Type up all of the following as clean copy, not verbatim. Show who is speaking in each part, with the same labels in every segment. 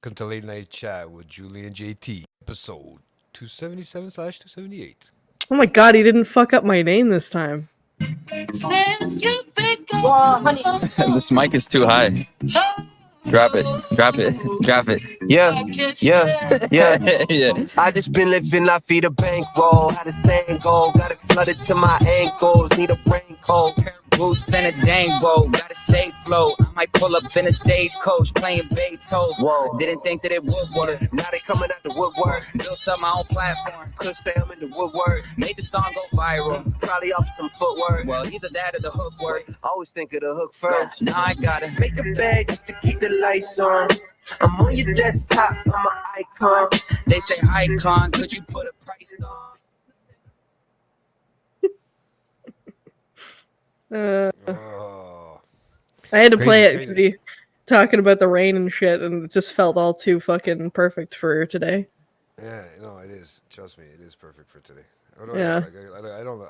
Speaker 1: Welcome to Late Night Chat with Julie and JT, episode 277/278.
Speaker 2: Oh my god, he didn't fuck up my name this time.
Speaker 3: This mic is too high. Drop it, drop it, drop it.
Speaker 4: Yeah.
Speaker 3: Yeah.
Speaker 4: I just been living la vida bankroll. Had the same goal, got it flooded to my ankles. Need a raincoat, pair of boots and a dang bow. Gotta stay float. I might pull up in a stagecoach playing Beethoven. Whoa. Didn't think that it would work. Now they coming out the woodwork. Built up my own platform. Could say I'm in the woodwork. Made the song go viral. Probably off some footwork. Well, either that or the hook work. Always think of the hook first. Now I gotta make a bag just to keep the lights on. I'm on your desktop, I'm an icon. They say icon, could you put a price on?
Speaker 2: I had to play it because he talking about the rain and shit, and it just felt all too fucking perfect for today.
Speaker 1: Yeah, no, it is. Trust me, it is perfect for today.
Speaker 2: Yeah.
Speaker 1: I don't.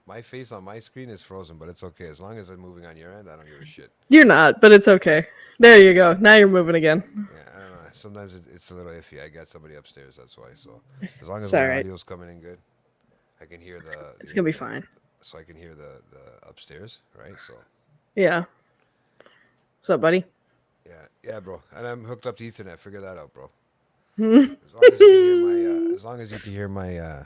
Speaker 1: My face on my screen is frozen, but it's okay as long as I'm moving on your end. I don't give a shit.
Speaker 2: You're not, but it's okay. There you go. Now you're moving again.
Speaker 1: Yeah, I don't know. Sometimes it's a little iffy. I got somebody upstairs, that's why. So as long as
Speaker 2: It's
Speaker 1: my
Speaker 2: alright.
Speaker 1: audio's coming in good, I can hear the.
Speaker 2: It's gonna be fine.
Speaker 1: So I can hear the upstairs, right? So
Speaker 2: Yeah. What's up, buddy?
Speaker 1: yeah, bro. And I'm hooked up to Ethernet. Figure that out, bro. As long as you can hear my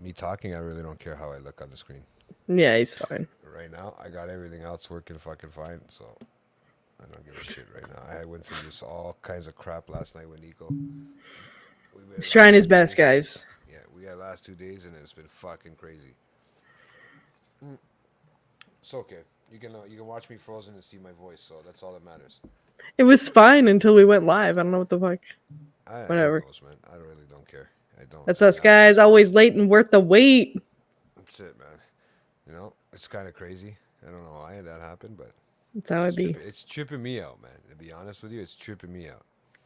Speaker 1: me talking, I really don't care how I look on the screen.
Speaker 2: Yeah, he's fine.
Speaker 1: Right now, I got everything else working fucking fine, so I don't give a shit right now. I went through this all kinds of crap last night with Nico.
Speaker 2: He's trying his best, guys.
Speaker 1: Yeah, we had last 2 days, and it's been fucking crazy. It's okay. You can watch me frozen and see my voice, so that's all that matters.
Speaker 2: It was fine until we went live. I don't know what the fuck. Whatever.
Speaker 1: Man. I really don't care. I don't.
Speaker 2: That's us, guys. Always late and worth the wait.
Speaker 1: That's it, man. You know, it's kind of crazy. I don't know why that happened, but
Speaker 2: That's how it be.
Speaker 1: It's tripping me out, man. To be honest with you, it's tripping me out.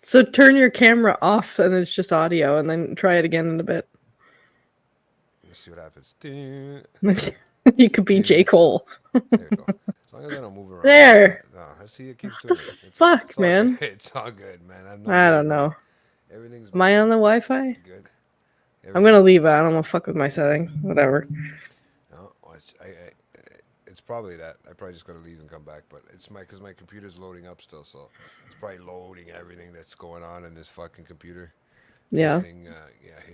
Speaker 2: So turn your camera off and it's just audio, and then try it again in a bit.
Speaker 1: Let's see what happens.
Speaker 2: You could be J. Cole.
Speaker 1: There you go. As long as I don't move around.
Speaker 2: There.
Speaker 1: No, I see it keeps
Speaker 2: What
Speaker 1: doing
Speaker 2: the
Speaker 1: it.
Speaker 2: fuck, man?
Speaker 1: It's all good, man.
Speaker 2: I don't know.
Speaker 1: Everything's
Speaker 2: Am I on the Wi-Fi?
Speaker 1: good.
Speaker 2: I'm gonna leave it. I don't want to fuck with my settings. Whatever.
Speaker 1: No, it's probably that. I probably just gotta leave and come back. But it's because my computer's loading up still, so it's probably loading everything that's going on in this fucking computer.
Speaker 2: Yeah.
Speaker 1: This thing,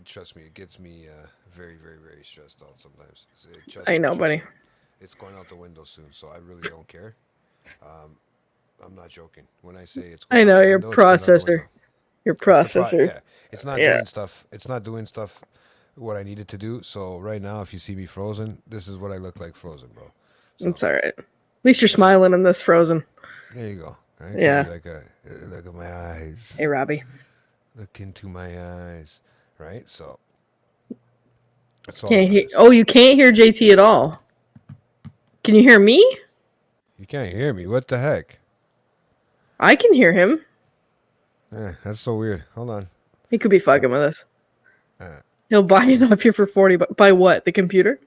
Speaker 1: trust me, it gets me very, very, very stressed out sometimes.
Speaker 2: I know, buddy.
Speaker 1: Me. It's going out the window soon, so I really don't care. I'm not joking when I say it's. Going
Speaker 2: I know
Speaker 1: out the
Speaker 2: your
Speaker 1: window, it's going out the
Speaker 2: processor.
Speaker 1: window.
Speaker 2: Your processor.
Speaker 1: Yeah, it's not doing stuff. It's not doing stuff what I needed to do. So right now, if you see me frozen, this is what I look like frozen, bro. So,
Speaker 2: It's all right. At least you're smiling in this frozen.
Speaker 1: there you go. Right?
Speaker 2: Yeah.
Speaker 1: Look at my eyes.
Speaker 2: Hey, Robbie.
Speaker 1: Look into my eyes. Right. So. That's all
Speaker 2: Can't
Speaker 1: that
Speaker 2: hear.
Speaker 1: matters.
Speaker 2: Oh, you can't hear JT at all. Can you hear me?
Speaker 1: You can't hear me. What the heck?
Speaker 2: I can hear him.
Speaker 1: That's so weird. Hold on.
Speaker 2: He could be fucking with us.
Speaker 1: Uh,
Speaker 2: He'll buy it off you for 40. But by what? The computer?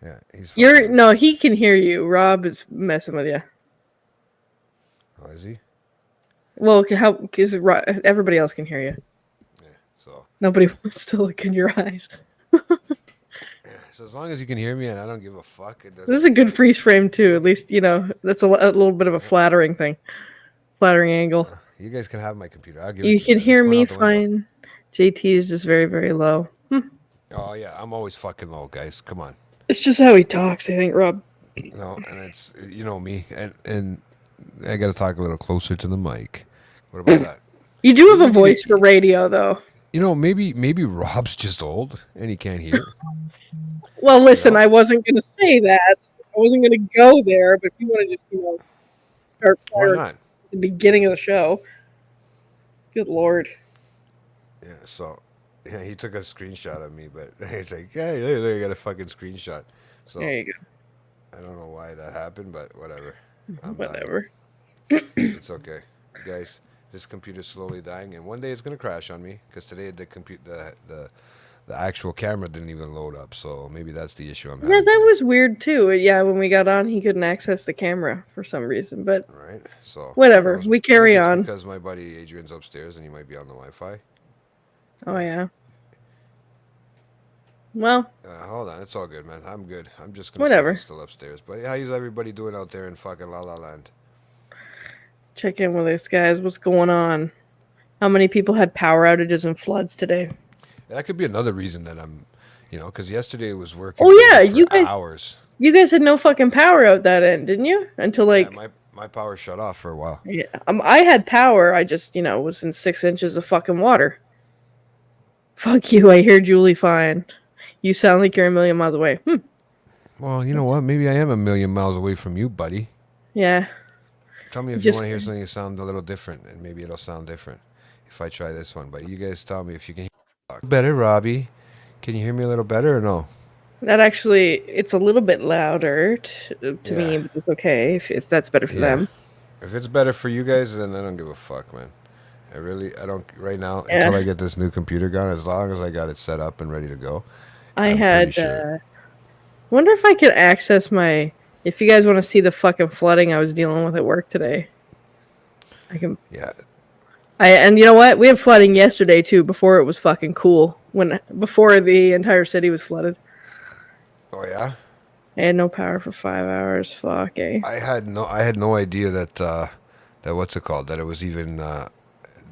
Speaker 1: yeah, he's.
Speaker 2: No. He can hear you. Rob is messing with you.
Speaker 1: Oh, is he?
Speaker 2: Well, how? Because everybody else can hear you.
Speaker 1: Yeah. So.
Speaker 2: Nobody wants to look in your eyes.
Speaker 1: So as long as you can hear me and I don't give a fuck, it doesn't.
Speaker 2: This is a good freeze frame too. At least that's a little bit of a flattering thing, flattering angle.
Speaker 1: You guys can have my computer. I'll give
Speaker 2: You
Speaker 1: it to
Speaker 2: can
Speaker 1: It's
Speaker 2: hear
Speaker 1: going
Speaker 2: me
Speaker 1: out the window.
Speaker 2: fine. JT is just very, very low.
Speaker 1: Oh yeah, I'm always fucking low, guys. Come on.
Speaker 2: It's just how he talks, I think, Rob.
Speaker 1: No, and it's me, and I got to talk a little closer to the mic. What about that?
Speaker 2: You do have a voice for radio, though.
Speaker 1: Maybe Rob's just old and he can't hear.
Speaker 2: Well, listen, I wasn't going to say that. I wasn't going to go there, but if you want to just, start
Speaker 1: Why
Speaker 2: firing
Speaker 1: not?
Speaker 2: at the beginning of the show. Good Lord.
Speaker 1: Yeah. So, yeah, he took a screenshot of me, but he's like, yeah, look, I got a fucking screenshot. So
Speaker 2: There you go.
Speaker 1: I don't know why that happened, but whatever. I'm dying.
Speaker 2: Whatever.
Speaker 1: It's okay, guys. This computer's slowly dying, and one day it's gonna crash on me because today the the actual camera didn't even load up. So maybe that's the issue I'm having.
Speaker 2: Yeah, that
Speaker 1: today.
Speaker 2: was weird too. Yeah, when we got on, he couldn't access the camera for some reason. But
Speaker 1: Right. So
Speaker 2: whatever,
Speaker 1: who knows?
Speaker 2: we carry
Speaker 1: Maybe it's
Speaker 2: on.
Speaker 1: because my buddy Adrian's upstairs and he might be on the Wi-Fi.
Speaker 2: Oh yeah. Well,
Speaker 1: Hold on, it's all good, man. I'm good. I'm just gonna
Speaker 2: whatever.
Speaker 1: say he's still upstairs. But how's everybody doing out there in fucking La La Land?
Speaker 2: Check in with us, guys. What's going on? How many people had power outages and floods today?
Speaker 1: That could be another reason that I'm, because yesterday was working.
Speaker 2: Oh yeah,
Speaker 1: for hours.
Speaker 2: You guys had no fucking power out that end, didn't you? Until like
Speaker 1: my power shut off for a while.
Speaker 2: yeah, I had power. I just was in 6 inches of fucking water. Fuck you. I hear Julie fine. You sound like you're a million miles away.
Speaker 1: Well, you know what? Maybe I am a million miles away from you, buddy.
Speaker 2: Yeah.
Speaker 1: Tell me if you want to hear something that sound a little different, and maybe it'll sound different if I try this one. But you guys tell me if you can hear me better, Robbie. Can you hear me a little better or no?
Speaker 2: That actually, it's a little bit louder to me, but it's okay if that's better for them.
Speaker 1: If it's better for you guys, then I don't give a fuck, man. I don't right now until I get this new computer gone. As long as I got it set up and ready to go.
Speaker 2: Wonder if I could access my. If you guys want to see the fucking flooding I was dealing with at work today, I can.
Speaker 1: Yeah.
Speaker 2: And you know what? We had flooding yesterday too. Before it was fucking cool. Before the entire city was flooded.
Speaker 1: Oh yeah.
Speaker 2: I had no power for 5 hours. Fuck, eh?
Speaker 1: I had no idea that what's it called? That it was even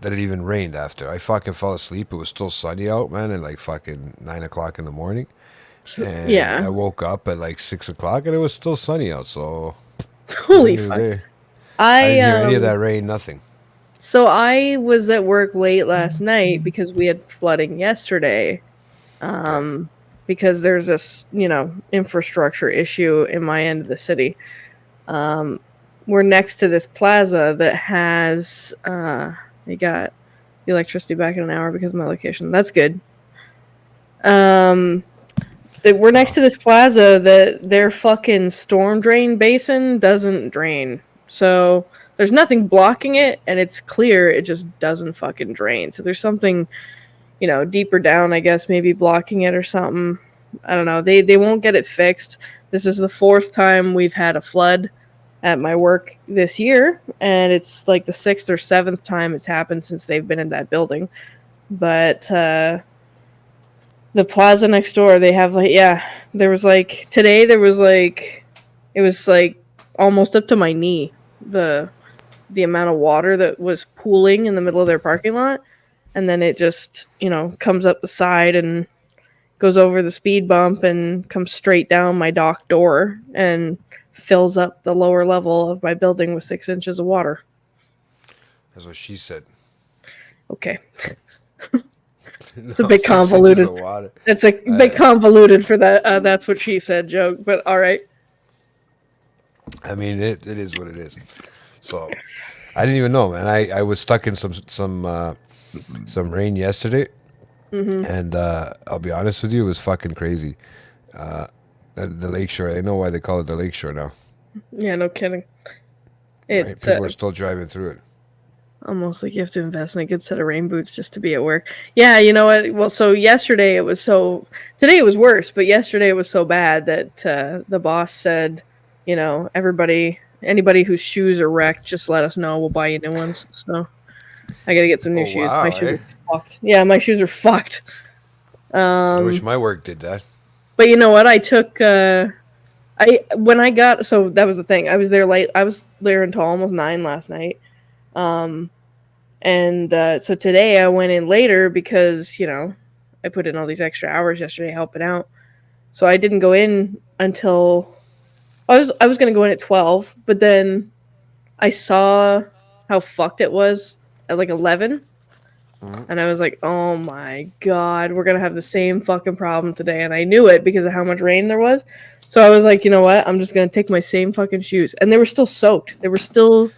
Speaker 1: that it even rained after. I fucking fell asleep. It was still sunny out, man, at like fucking 9 o'clock in the morning. And I woke up at like 6 o'clock and it was still sunny out. So
Speaker 2: holy fuck!
Speaker 1: I didn't hear any of that rain. Nothing.
Speaker 2: So I was at work late last night because we had flooding yesterday. Because there's this, infrastructure issue in my end of the city. We're next to this plaza that has, they got the electricity back in an hour because of my location. That's good. We're next to this plaza that their fucking storm drain basin doesn't drain. So there's nothing blocking it, and it's clear. It just doesn't fucking drain. So there's something, deeper down, I guess, maybe blocking it or something. I don't know. They won't get it fixed. This is the 4th time we've had a flood at my work this year, and it's like the 6th or 7th time it's happened since they've been in that building. But the plaza next door, they have there was like today there was like it was like almost up to my knee the amount of water that was pooling in the middle of their parking lot, and then it just comes up the side and goes over the speed bump and comes straight down my dock door and fills up the lower level of my building with 6 inches of water.
Speaker 1: That's what she said.
Speaker 2: Okay. It's a bit convoluted. It's a bit convoluted for that. That's what she said joke, but all right.
Speaker 1: I mean, it is what it is. So, I didn't even know, man. I was stuck in some rain yesterday, and I'll be honest with you, it was fucking crazy. The lakeshore. I know why they call it the lakeshore now.
Speaker 2: Yeah, no kidding.
Speaker 1: Right? People are still driving through it.
Speaker 2: Almost like you have to invest in a good set of rain boots just to be at work. Yeah, you know what? Well, so yesterday it was today it was worse, but yesterday it was so bad that the boss said, anybody whose shoes are wrecked, just let us know. We'll buy you new ones. So I got to get some new shoes.
Speaker 1: Wow,
Speaker 2: my shoes are fucked. Yeah, my shoes are fucked.
Speaker 1: I wish my work did that.
Speaker 2: But you know what? I took, so that was the thing. I was there late. I was there until almost 9 last night. So today I went in later because, I put in all these extra hours yesterday helping out. So I didn't go in until I was going to go in at 12, but then I saw how fucked it was at like 11. And I was like, oh my God, we're going to have the same fucking problem today. And I knew it because of how much rain there was. So I was like, you know what? I'm just going to take my same fucking shoes. And they were still soaked. They were still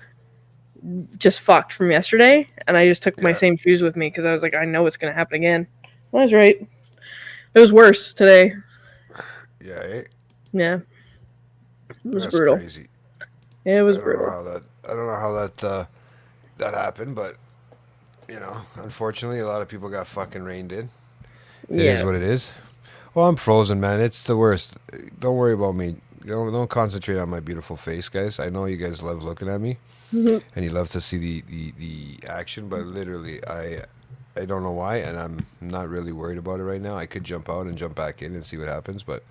Speaker 2: just fucked from yesterday, and I just took my same shoes with me because I was like, I know it's gonna happen again. I was right. It was worse today.
Speaker 1: Yeah.
Speaker 2: Yeah. It was brutal.
Speaker 1: Crazy.
Speaker 2: Yeah, it was brutal.
Speaker 1: I don't know how that happened, but unfortunately, a lot of people got fucking rained in. It is what it is. Well, I'm frozen, man. It's the worst. Don't worry about me. Don't concentrate on my beautiful face, guys. I know you guys love looking at me,
Speaker 2: Mhm.
Speaker 1: and you love to see the action, but literally, I don't know why, and I'm not really worried about it right now. I could jump out and jump back in and see what happens, but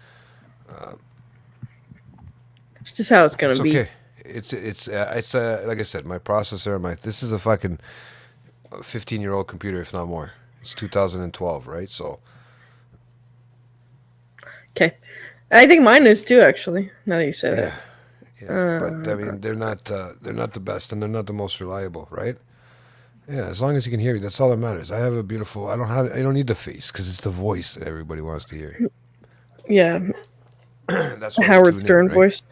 Speaker 2: It's just how it's gonna
Speaker 1: it's
Speaker 2: be.
Speaker 1: okay. It's like I said, my processor, this is a fucking 15-year-old computer, if not more. It's 2012, right? So
Speaker 2: Okay. I think mine is too, actually. Now that you said
Speaker 1: yeah,
Speaker 2: it.
Speaker 1: yeah. But I mean, they're not the best, and they're not the most reliable, right? Yeah, as long as you can hear me, that's all that matters. I have a beautiful. I don't need the face because it's the voice that everybody wants to hear.
Speaker 2: Yeah,
Speaker 1: That's why we
Speaker 2: Howard
Speaker 1: tune in,
Speaker 2: Stern
Speaker 1: right?
Speaker 2: voice.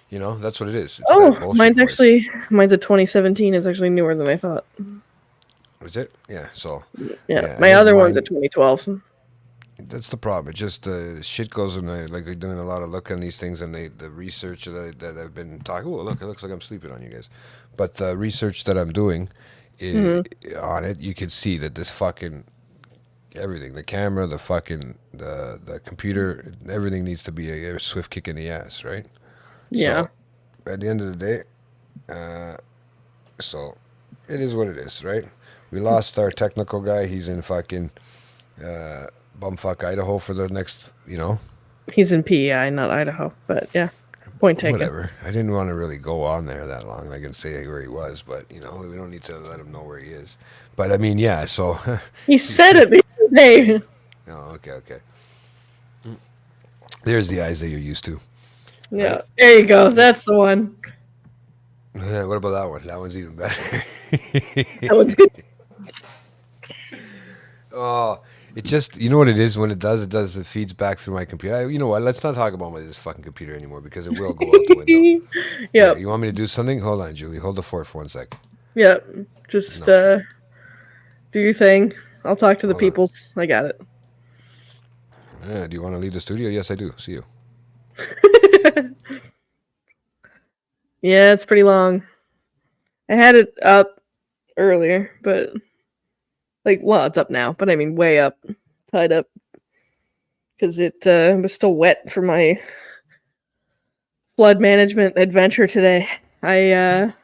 Speaker 1: You know, that's what it is. It's that
Speaker 2: Oh,
Speaker 1: bullshit voice.
Speaker 2: mine's a 2017. It's actually newer than I thought.
Speaker 1: Is it? Yeah. So
Speaker 2: Yeah,
Speaker 1: yeah, I
Speaker 2: my
Speaker 1: think
Speaker 2: other one's a
Speaker 1: mine.
Speaker 2: 2012.
Speaker 1: That's the problem. It just shit goes in. Like we're doing a lot of look on these things, and the research that I've been talking. Oh, look! It looks like I'm sleeping on you guys. But the research that I'm doing on it, you can see that this fucking everything, the camera, the fucking the computer, everything needs to be a swift kick in the ass, right?
Speaker 2: Yeah.
Speaker 1: So at the end of the day, so it is what it is, right? We lost our technical guy. He's in fucking bumfuck Idaho for the next,
Speaker 2: He's in PEI, not Idaho, but yeah. Point taken.
Speaker 1: whatever. I didn't want to really go on there that long. I can say where he was, but we don't need to let him know where he is. But I mean, yeah. So,
Speaker 2: He said it the other day.
Speaker 1: oh, okay. There's the eyes that you're used to.
Speaker 2: Yeah.
Speaker 1: Right.
Speaker 2: There you go. That's the one.
Speaker 1: What about that one? That one's even better.
Speaker 2: That one's good.
Speaker 1: Oh, it just, you know what it is when it does? It feeds back through my computer. You know what? Let's not talk about this fucking computer anymore because it will go out the window.
Speaker 2: Yep.
Speaker 1: You want me to do something? Hold on, Julie. Hold the fort for 1 sec.
Speaker 2: Yep. Just
Speaker 1: No.
Speaker 2: do your thing. I'll talk to the
Speaker 1: Hold on.
Speaker 2: peoples. I got it.
Speaker 1: Do you want to leave the studio? Yes, I do. See you.
Speaker 2: Yeah, it's pretty long. I had it up earlier, but it's up now, but I mean way up, tied up, because it was still wet for my flood management adventure today. I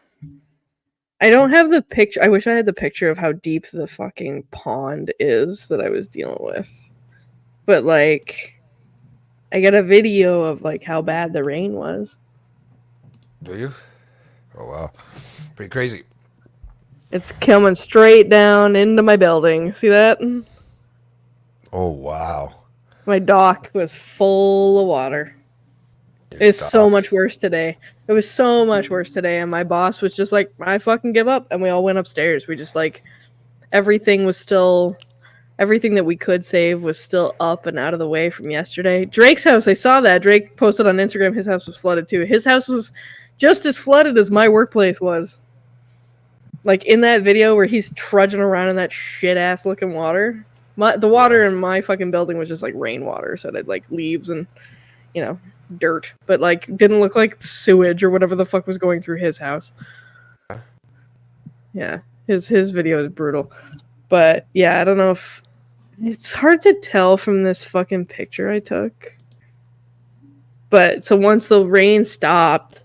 Speaker 2: don't have the picture. I wish I had the picture of how deep the fucking pond is that I was dealing with. But I got a video of how bad the rain was.
Speaker 1: Do you? Oh, wow. Pretty crazy.
Speaker 2: It's coming straight down into my building. See that?
Speaker 1: Oh, wow.
Speaker 2: My dock was full of water. It's so much worse today. It was so much worse today, and my boss was just like, I fucking give up, and we all went upstairs. We just everything that we could save was still up and out of the way from yesterday. Drake's house, I saw that. Drake posted on Instagram his house was flooded too. His house was just as flooded as my workplace was. In that video where he's trudging around in that shit-ass looking water. The water in my fucking building was just rainwater, so it had leaves and, dirt. But didn't look like sewage or whatever the fuck was going through his house. Yeah, his video is brutal. But yeah, I don't know if... It's hard to tell from this fucking picture I took. But, so once the rain stopped,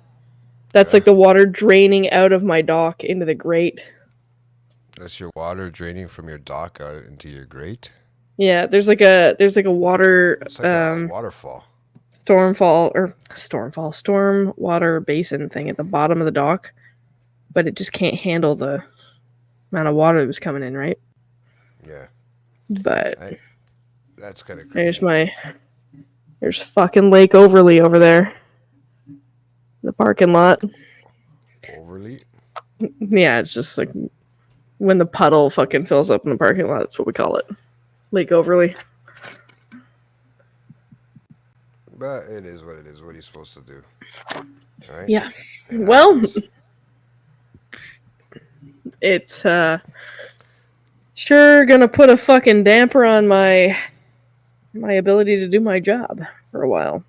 Speaker 2: that's the water draining out of my dock into the grate.
Speaker 1: That's your water draining from your dock out into your grate?
Speaker 2: Yeah, there's a water...
Speaker 1: It's like a waterfall.
Speaker 2: Storm water basin thing at the bottom of the dock. But it just can't handle the amount of water that was coming in, right?
Speaker 1: Yeah.
Speaker 2: But
Speaker 1: that's kind of crazy.
Speaker 2: There's fucking Lake Overly over there. The parking lot.
Speaker 1: Overly?
Speaker 2: Yeah, it's just when the puddle fucking fills up in the parking lot. That's what we call it. Lake Overly.
Speaker 1: But it is what it is. What are you supposed to do? All right?
Speaker 2: Yeah. Well, it's sure gonna put a fucking damper on my ability to do my job for a while.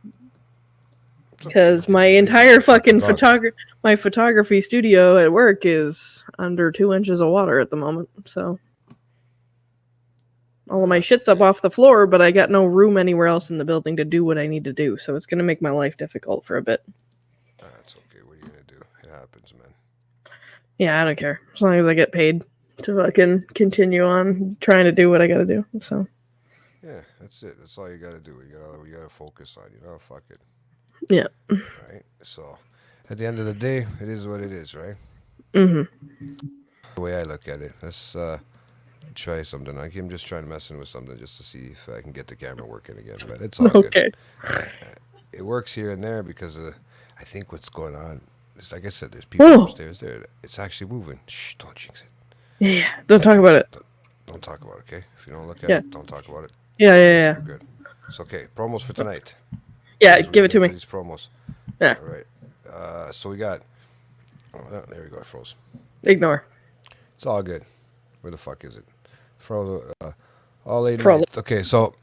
Speaker 2: Because my entire fucking photography studio at work is under 2 inches of water at the moment. So All of my shit's up off the floor, but I got no room anywhere else in the building to do what I need to do. So it's gonna make my life difficult for a bit.
Speaker 1: That's okay. What are you gonna do? It happens, man.
Speaker 2: Yeah, I don't care as long as I get paid to fucking continue on trying to do what I gotta do. So
Speaker 1: Yeah, that's it. That's all you gotta do. You gotta focus on. Fuck it.
Speaker 2: yeah.
Speaker 1: Right. So, at the end of the day, it is what it is, right?
Speaker 2: Mm-hmm.
Speaker 1: The way I look at it. Let's try something. I'm just trying to messing with something just to see if I can get the camera working again. But it's all good.
Speaker 2: Okay.
Speaker 1: It works here and there because I think what's going on is, like I said, there's people
Speaker 2: Oh.
Speaker 1: upstairs there. It's actually moving. Shh! Don't jinx it.
Speaker 2: Yeah. Don't talk about it.
Speaker 1: Don't talk about it, okay? If you don't look at
Speaker 2: Yeah.
Speaker 1: it, don't talk about it.
Speaker 2: Yeah. Yeah.
Speaker 1: We're good. It's okay. Promos for tonight.
Speaker 2: Yeah.
Speaker 1: As we
Speaker 2: Give it
Speaker 1: get
Speaker 2: to
Speaker 1: into
Speaker 2: me.
Speaker 1: These promos.
Speaker 2: Yeah.
Speaker 1: All right. So we got. Oh, there we go. I froze.
Speaker 2: Ignore.
Speaker 1: It's all good. Where the fuck is it? Froze. All late
Speaker 2: Froze.
Speaker 1: night. Okay, so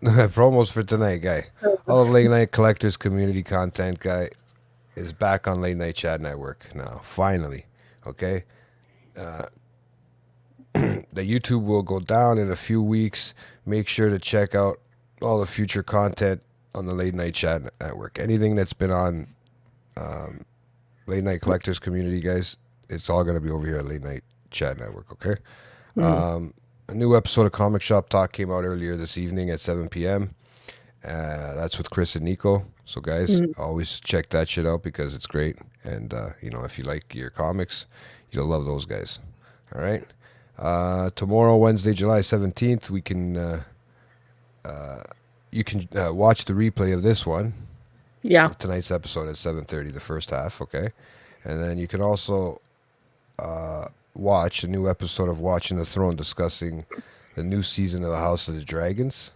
Speaker 1: promos for tonight, guy. All of Late Night Collectors community content, guy, is back on Late Night Chat Network now. Finally, okay. The YouTube will go down in a few weeks. Make sure to check out all the future content on the Late Night Chat Network. Anything that's been on Late Night Collectors community, guys, it's all going to be over here at Late Night Chat Network, okay? A new episode of Comic Shop Talk came out earlier this evening at 7 p.m. That's with Chris and Nico. So, guys, always check that shit out because it's great. And, if you like your comics, you'll love those guys. All right? Tomorrow, Wednesday, July 17th, you can watch the replay of this one.
Speaker 2: Yeah.
Speaker 1: Tonight's episode at 7:30, the first half, okay? And then you can also watch a new episode of Watching the Throne discussing the new season of the House of the Dragons,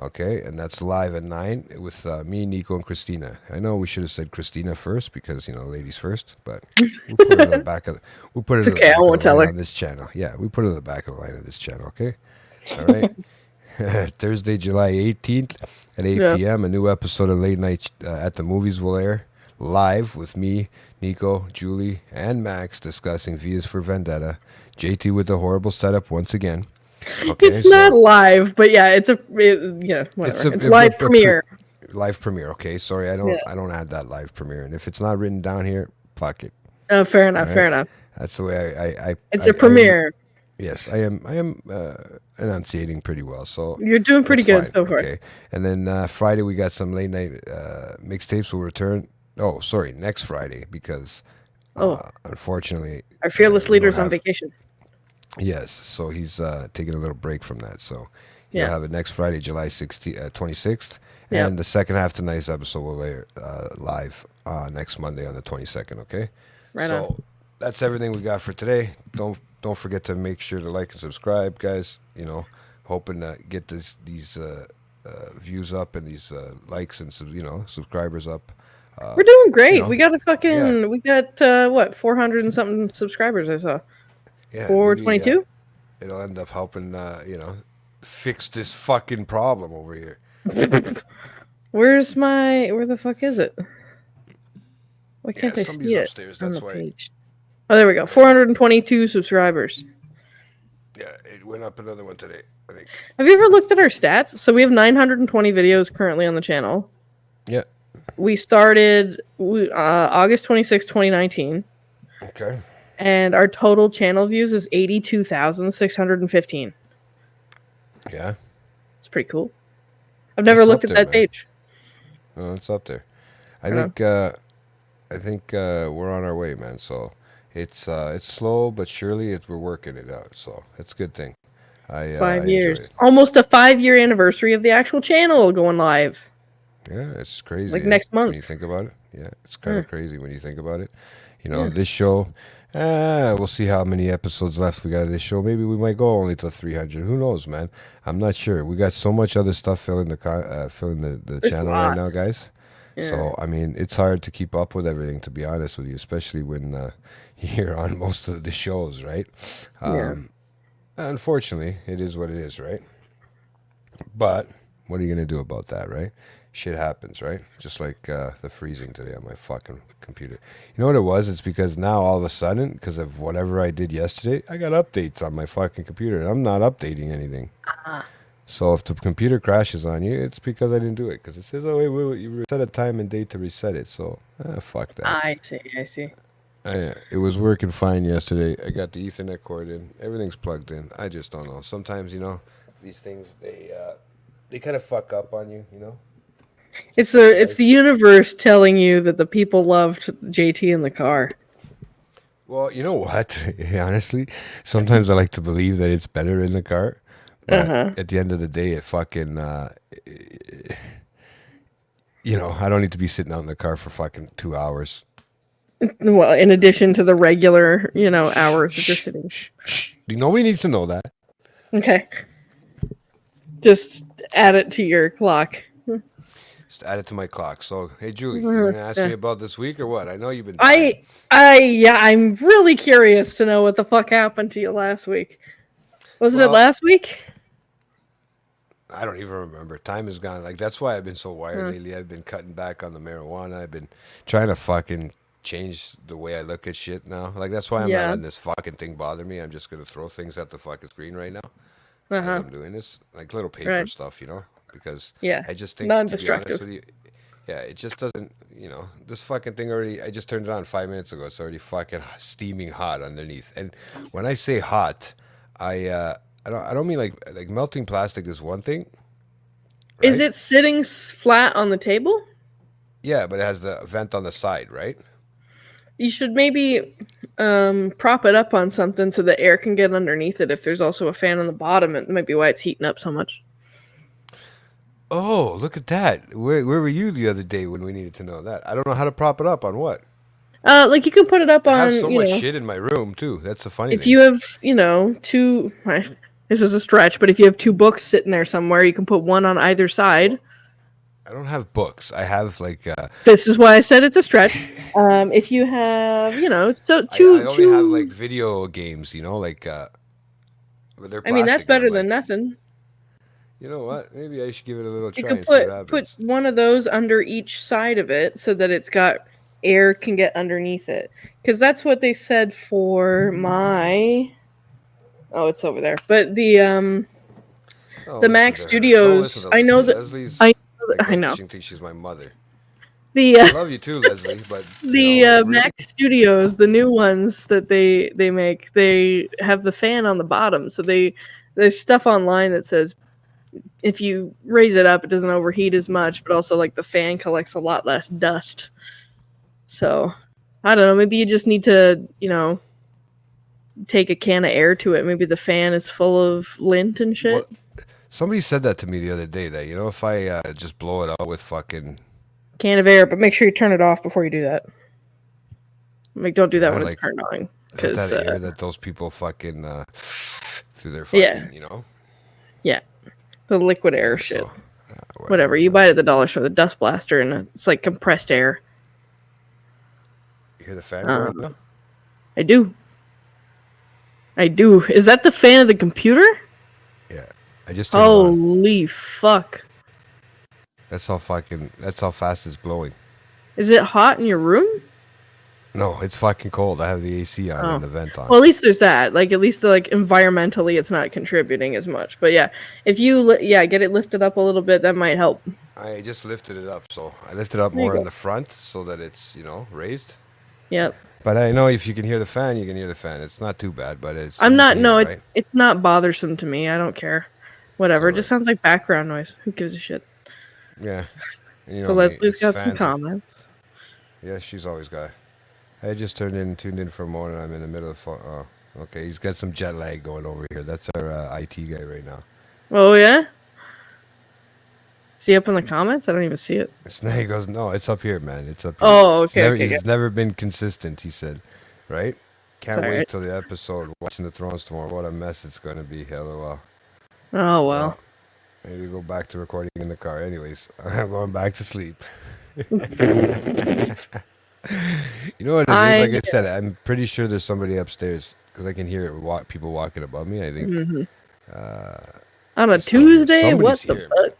Speaker 1: okay? And that's live at 9 with me, Nico, and Christina. I know we should have said Christina first because, ladies first, but we'll put it at the back of we'll put it
Speaker 2: It's
Speaker 1: at the
Speaker 2: okay,
Speaker 1: back
Speaker 2: I
Speaker 1: of
Speaker 2: won't
Speaker 1: the
Speaker 2: tell
Speaker 1: line
Speaker 2: her.
Speaker 1: on this channel. Yeah, we put it at the back of the line of this channel, okay? All right. Thursday, July 18th at 8 p.m. A new episode of Late Night at the Movies will air live with me, Nico, Julie, and Max discussing Vias for Vendetta. JT with the horrible setup once again. Okay,
Speaker 2: It's not live, but yeah, whatever. It's live premiere.
Speaker 1: Live premiere. Okay, sorry, I don't add that live premiere, and if it's not written down here, fuck it.
Speaker 2: Oh, fair enough.
Speaker 1: Right?
Speaker 2: Fair enough.
Speaker 1: That's the way I
Speaker 2: It's a premiere.
Speaker 1: Yes, I am enunciating pretty well. So
Speaker 2: You're doing pretty good
Speaker 1: fine.
Speaker 2: so far.
Speaker 1: Okay, and then Friday we got some late night mixtapes will return. Oh, sorry, next Friday because unfortunately
Speaker 2: our fearless
Speaker 1: we
Speaker 2: leader's
Speaker 1: don't
Speaker 2: on
Speaker 1: have-
Speaker 2: vacation.
Speaker 1: Yes, so he's taking a little break from that. So you'll
Speaker 2: Yeah.
Speaker 1: have it next Friday, July 26th,
Speaker 2: Yeah.
Speaker 1: and the second half of tonight's episode will air live next Monday on the 22nd. Okay,
Speaker 2: Right
Speaker 1: so
Speaker 2: on.
Speaker 1: that's everything we got for today. Don't forget to make sure to like and subscribe, guys. Hoping to get these views up and these likes and subscribers up.
Speaker 2: We're doing great.
Speaker 1: know,
Speaker 2: We got we got 400 and something subscribers. I saw
Speaker 1: Yeah,
Speaker 2: 422.
Speaker 1: It'll end up helping fix this fucking problem over here.
Speaker 2: Where the fuck is it? Why can't I
Speaker 1: somebody's
Speaker 2: see it
Speaker 1: upstairs,
Speaker 2: on
Speaker 1: that's
Speaker 2: the
Speaker 1: why.
Speaker 2: page? Oh, there we go. 422 subscribers.
Speaker 1: Yeah, it went up another one today, I think.
Speaker 2: Have you ever looked at our stats? So we have 920 videos currently on the channel.
Speaker 1: Yeah.
Speaker 2: We started August 26, 2019,
Speaker 1: Okay.
Speaker 2: and our total channel views is 82,615.
Speaker 1: Yeah.
Speaker 2: It's pretty cool. I've never
Speaker 1: It's
Speaker 2: looked
Speaker 1: up
Speaker 2: at
Speaker 1: there,
Speaker 2: that
Speaker 1: man.
Speaker 2: page.
Speaker 1: Oh, it's up there. I
Speaker 2: Yeah.
Speaker 1: think we're on our way, man. So it's slow but surely we're working it out. So it's a good thing. I
Speaker 2: 5
Speaker 1: enjoy
Speaker 2: years.
Speaker 1: it.
Speaker 2: Almost a 5-year anniversary of the actual channel going live.
Speaker 1: Yeah, it's crazy.
Speaker 2: Like next month.
Speaker 1: When you think about it. Yeah, it's kind of crazy when you think about it.
Speaker 2: Yeah.
Speaker 1: This show, we'll see how many episodes left we got of this show. Maybe we might go only to 300. Who knows, man? I'm not sure. We got so much other stuff filling the
Speaker 2: There's
Speaker 1: channel right now,
Speaker 2: lots.
Speaker 1: guys.
Speaker 2: Yeah.
Speaker 1: So, I mean, it's hard to keep up with everything, to be honest with you, especially when you're on most of the shows, right?
Speaker 2: Yeah.
Speaker 1: Unfortunately, it is what it is, right? But what are you going to do about that, right? shit happens, right? Just like the freezing today on my fucking computer. You know what it was? It's because now all of a sudden, because of whatever I did yesterday, I got updates on my fucking computer, and I'm not updating anything. So if the computer crashes on you, it's because I didn't do it. Because it says, "Oh wait, you set a time and date to reset it." So fuck that.
Speaker 2: I see.
Speaker 1: It was working fine yesterday. I got the Ethernet cord in. Everything's plugged in. I just don't know. Sometimes these things they kind of fuck up on you.
Speaker 2: It's the universe telling you that the people loved JT in the car.
Speaker 1: Well, you know what? Honestly, sometimes I like to believe that it's better in the car. But at the end of the day, it fucking, I don't need to be sitting out in the car for fucking 2 hours.
Speaker 2: Well, in addition to the regular, hours that you're sitting.
Speaker 1: Shh. Nobody needs to know that.
Speaker 2: Okay. Just add it to your clock.
Speaker 1: Just add it to my clock. So, hey, Julie, you gonna ask me about this week or what? I know you've been.
Speaker 2: I'm really curious to know what the fuck happened to you last week. Wasn't it last week?
Speaker 1: I don't even remember. Time is gone. Like, that's why I've been so wired lately. I've been cutting back on the marijuana. I've been trying to fucking change the way I look at shit now. Like, that's why I'm not letting this fucking thing bother me. I'm just gonna throw things at the fucking screen right now as I'm doing this, like little paper stuff, because I just think, to be honest with you, it just doesn't, this fucking thing already. I just turned it on 5 minutes ago. It's already fucking steaming hot underneath. And when I say hot, I don't mean like melting plastic is one thing. Right?
Speaker 2: Is it sitting flat on the table?
Speaker 1: Yeah, but it has the vent on the side, right?
Speaker 2: You should maybe prop it up on something so the air can get underneath it. If there's also a fan on the bottom, it might be why it's heating up so much.
Speaker 1: Oh, look at that. Where were you the other day when we needed to know that? I don't know how to prop it up on what.
Speaker 2: Like you can put it up on.
Speaker 1: I have so much shit in my room too. That's the funny thing.
Speaker 2: If you have, two. This is a stretch, but if you have 2 books sitting there somewhere, you can put one on either side.
Speaker 1: I don't have books. I have like.
Speaker 2: This is why I said it's a stretch. If you have, so two.
Speaker 1: I only have like video games, like.
Speaker 2: I mean, that's better than nothing.
Speaker 1: You know what? Maybe I should give it a little try.
Speaker 2: You could put one of those under each side of it so that it's got air can get underneath it. Because that's what they said for my. Oh, it's over there. But the Mac Studios. I know that. I know.
Speaker 1: She thinks she's my mother.
Speaker 2: I
Speaker 1: love you too, Leslie. But
Speaker 2: the Mac Studios, the new ones that they make, they have the fan on the bottom. So there's stuff online that says if you raise it up, it doesn't overheat as much, but also like the fan collects a lot less dust. So I don't know. Maybe you just need to, take a can of air to it. Maybe the fan is full of lint and shit.
Speaker 1: Well, somebody said that to me the other day. That if I just blow it out with fucking
Speaker 2: can of air, but make sure you turn it off before you do that. Like, don't do that when it's turned on. Because
Speaker 1: that air that those people fucking through their fucking,
Speaker 2: Yeah. The liquid air shit. So, whatever. You buy it at the dollar store, the dust blaster, and it's like compressed air.
Speaker 1: You hear the fan going now?
Speaker 2: I do. Is that the fan of the computer?
Speaker 1: Yeah. I just turned it on.
Speaker 2: Holy fuck.
Speaker 1: That's how fast it's blowing.
Speaker 2: Is it hot in your room?
Speaker 1: No, it's fucking cold. I have the AC on and the vent on.
Speaker 2: Well, at least there's that. Like, at least environmentally, it's not contributing as much. But yeah, if you get it lifted up a little bit, that might help.
Speaker 1: I just lifted it up, so I lifted up more in the front so that it's raised.
Speaker 2: Yep.
Speaker 1: But I know if you can hear the fan, you can hear the fan. It's not too bad, but it's.
Speaker 2: It's not bothersome to me. I don't care. Whatever. It just sounds like background noise. Who gives a shit?
Speaker 1: Yeah.
Speaker 2: So Leslie's got some comments.
Speaker 1: Yeah, she's always got. I just tuned in for a moment. I'm in the middle of. Oh, okay. He's got some jet lag going over here. That's our IT guy right now.
Speaker 2: Oh yeah. Is he up in the comments? I don't even see it.
Speaker 1: He goes, no, it's up here, man. It's up here.
Speaker 2: Oh, okay.
Speaker 1: He's never been consistent. He said, right? Can't wait till the episode. Watching the Thrones tomorrow. What a mess it's going to be. LOL.
Speaker 2: Oh well.
Speaker 1: Maybe go back to recording in the car. Anyways, I'm going back to sleep. You know what it is? Like I said, I'm pretty sure there's somebody upstairs because I can hear it. People walking above me. I think.
Speaker 2: On a Tuesday, what the fuck?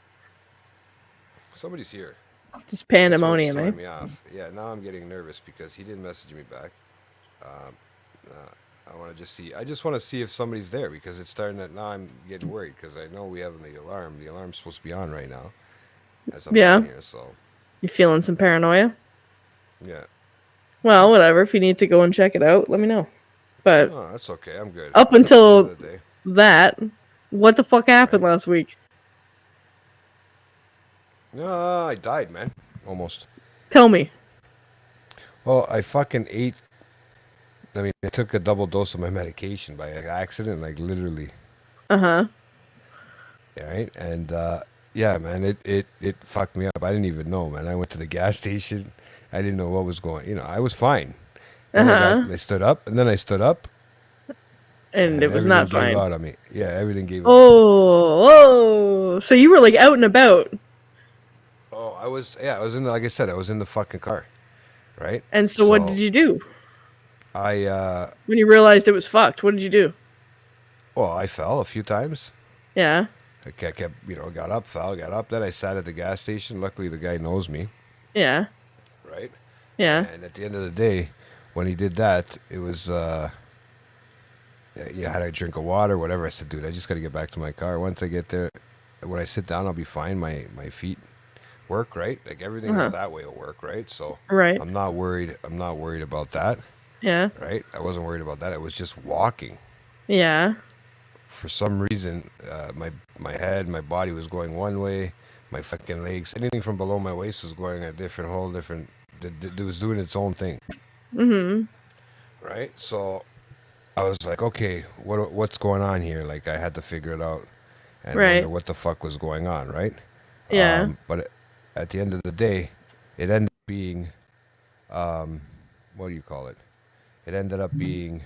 Speaker 1: Somebody's here.
Speaker 2: Just
Speaker 1: That's what's
Speaker 2: pandemonium, eh?
Speaker 1: throwing me off. Yeah, now I'm getting nervous because he didn't message me back. Um, I want to just see. I just want to see if somebody's there because it's starting to. Now I'm getting worried because I know we have the alarm. The alarm's supposed to be on right now as I'm
Speaker 2: Yeah.
Speaker 1: on here. So
Speaker 2: You feeling some paranoia?
Speaker 1: yeah.
Speaker 2: Well, whatever. If you need to go and check it out, let me know. But
Speaker 1: Oh, that's okay. I'm good.
Speaker 2: up
Speaker 1: At the end
Speaker 2: until
Speaker 1: of the day,
Speaker 2: that, what the fuck happened
Speaker 1: right?
Speaker 2: last week?
Speaker 1: No, I died, man. Almost.
Speaker 2: Tell me.
Speaker 1: Well, I fucking ate. I mean, I took a double dose of my medication by accident, like literally.
Speaker 2: Uh-huh.
Speaker 1: Right? And yeah, man, it fucked me up. I didn't even know, man. I went to the gas station. I didn't know what was going. I was fine. Then
Speaker 2: Uh-huh.
Speaker 1: I stood up, and then I stood up,
Speaker 2: And it
Speaker 1: and
Speaker 2: was
Speaker 1: everything
Speaker 2: not
Speaker 1: gave
Speaker 2: fine.
Speaker 1: out on me. Yeah, everything gave out on me.
Speaker 2: Oh. So you were like out and about.
Speaker 1: Oh, I was. Yeah, I was in. Like I said, I was in the fucking car, right?
Speaker 2: And so what did
Speaker 1: So
Speaker 2: you do
Speaker 1: I,
Speaker 2: when you realized it was fucked? What did you do?
Speaker 1: well, I fell a few times.
Speaker 2: Yeah.
Speaker 1: I kept, got up, fell, got up. Then I sat at the gas station. Luckily, the guy knows me,
Speaker 2: Yeah.
Speaker 1: right?
Speaker 2: Yeah.
Speaker 1: And at the end of the day, when he did that, it was you had a drink of water, whatever. I said, dude, I just got to get back to my car. Once I get there, when I sit down, I'll be fine. My feet work, right? Like everything
Speaker 2: Uh-huh.
Speaker 1: that way will work, right? So
Speaker 2: Right.
Speaker 1: I'm not worried. I'm not worried about that,
Speaker 2: Yeah.
Speaker 1: right? I wasn't worried about that. I was just walking.
Speaker 2: Yeah.
Speaker 1: For some reason, my head, my body was going one way. My fucking legs, anything from below my waist was going a different, whole different. It was doing its own thing,
Speaker 2: Mm-hmm.
Speaker 1: right? So I was like, okay, what's going on here? Like I had to figure it out and wonder
Speaker 2: Right.
Speaker 1: what the fuck was going on, right?
Speaker 2: Yeah.
Speaker 1: But at the end of the day, it ended up being, what do you call it? It ended up being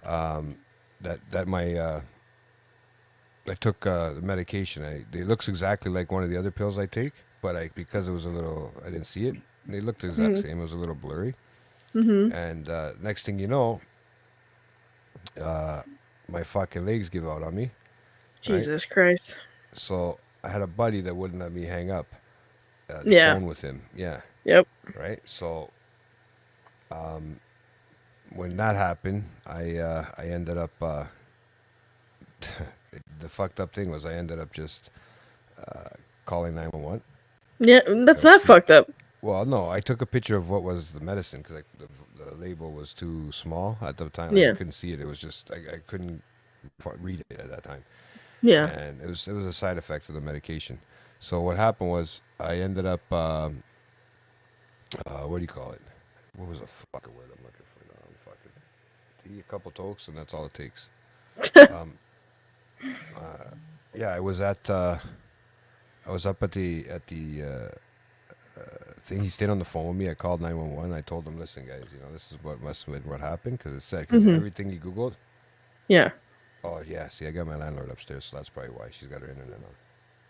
Speaker 1: that my I took the medication. It looks exactly like one of the other pills I take, but because it was a little, I didn't see it. They looked the exact
Speaker 2: Mm-hmm.
Speaker 1: same. It was a little blurry.
Speaker 2: Mm-hmm.
Speaker 1: And next thing you know, my fucking legs give out on me, right?
Speaker 2: Jesus Christ.
Speaker 1: So I had a buddy that wouldn't let me hang up the
Speaker 2: Yeah.
Speaker 1: phone with him. Yeah,
Speaker 2: Yep.
Speaker 1: right. So when that happened, I ended up the fucked up thing was I ended up just calling 911.
Speaker 2: Yeah. That's not
Speaker 1: See,
Speaker 2: fucked up.
Speaker 1: well, no, I took a picture of what was the medicine because the label was too small at the time. Like, I
Speaker 2: Yeah.
Speaker 1: couldn't see it. It was just I couldn't read it at that time,
Speaker 2: Yeah.
Speaker 1: and it was a side effect of the medication. So what happened was I ended up what do you call it? What was the fucking word I'm looking for now? I'm fucking tea, a couple tokes, and that's all it takes. Yeah, I was at I was up at the thing. He stayed on the phone with me. I called 911. I told him, listen, guys, this is what must have been what happened because it said because
Speaker 2: Mm-hmm.
Speaker 1: everything he googled.
Speaker 2: Yeah.
Speaker 1: Oh yeah, see, I got my landlord upstairs, so that's probably why she's got her internet on.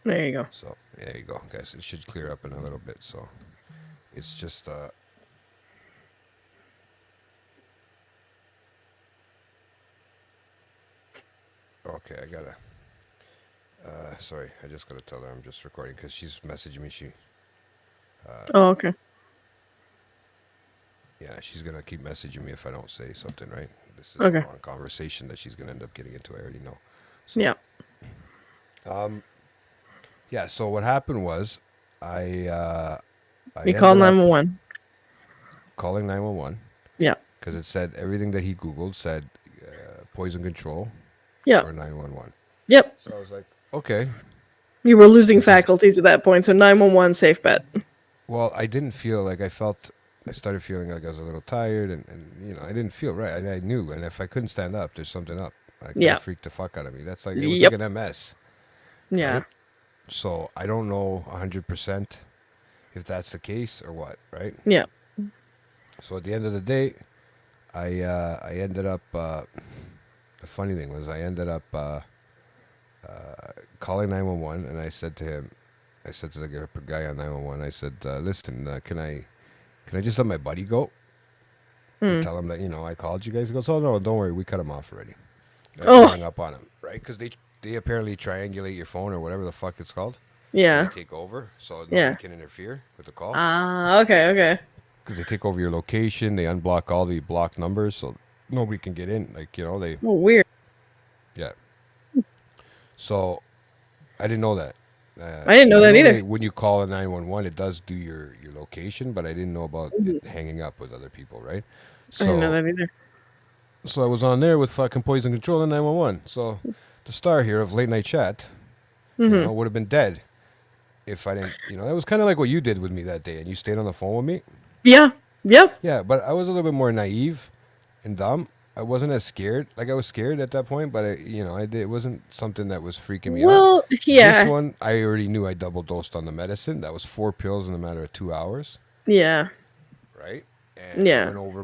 Speaker 2: There you go.
Speaker 1: So there you go, guys. It should clear up in a little bit. So it's just okay. I gotta. Sorry, I just gotta tell her I'm just recording because she's messaging me.
Speaker 2: Oh, okay.
Speaker 1: Yeah, she's gonna keep messaging me if I don't say something right. This is
Speaker 2: Okay.
Speaker 1: a long conversation that she's gonna end up getting into. I already know. So,
Speaker 2: Yeah.
Speaker 1: Yeah. So what happened was, I
Speaker 2: You called
Speaker 1: ended up
Speaker 2: 911.
Speaker 1: calling 911
Speaker 2: Yeah.
Speaker 1: because it said everything that he googled said poison control
Speaker 2: Yeah.
Speaker 1: or 911.
Speaker 2: Yep.
Speaker 1: So I was like, okay.
Speaker 2: You were losing
Speaker 1: This is-
Speaker 2: faculties at that point, so 911 safe bet.
Speaker 1: Well, I didn't feel like I started feeling like I was a little tired, and I didn't feel right. I knew, and if I couldn't stand up, there's something up. Like
Speaker 2: Yeah.
Speaker 1: that freaked the fuck out of me. That's like it was
Speaker 2: Yep.
Speaker 1: like an MS.
Speaker 2: Yeah.
Speaker 1: Right? So I don't know 100% if that's the case or what, right?
Speaker 2: Yeah.
Speaker 1: So at the end of the day, I ended up. The funny thing was, I ended up calling 911, and I said to him, I said to the guy on 911, I said, "Listen, can I just let my buddy go and tell him that I called you guys?" He goes, "Oh no, don't worry, we cut him off already." I
Speaker 2: Oh.
Speaker 1: hung up on him, right? Because they apparently triangulate your phone or whatever the fuck it's called.
Speaker 2: Yeah.
Speaker 1: They take over, so
Speaker 2: Yeah.
Speaker 1: nobody can interfere with the call.
Speaker 2: Ah, okay.
Speaker 1: Because they take over your location, they unblock all the blocked numbers, so nobody can get in. Like, they,
Speaker 2: Oh, weird.
Speaker 1: yeah. So I didn't know that.
Speaker 2: I didn't know
Speaker 1: I
Speaker 2: that
Speaker 1: know
Speaker 2: either.
Speaker 1: when you call a 911, it does do your location, but I didn't know about it hanging up with other people, right?
Speaker 2: I didn't know
Speaker 1: So
Speaker 2: that either.
Speaker 1: I was on there with fucking poison control and 911. So the star here of late night chat,
Speaker 2: Mm-hmm.
Speaker 1: would have been dead if I didn't. That was kind of like what you did with me that day, and you stayed on the phone with me.
Speaker 2: Yeah. Yep.
Speaker 1: Yeah, but I was a little bit more naive and dumb. I wasn't as scared. Like I was scared at that point, but I did. It wasn't something that was freaking me out.
Speaker 2: Well,
Speaker 1: This
Speaker 2: yeah.
Speaker 1: one, I already knew I double dosed on the medicine. That was 4 pills in a matter of 2 hours,
Speaker 2: Yeah.
Speaker 1: right? And I
Speaker 2: Yeah.
Speaker 1: went over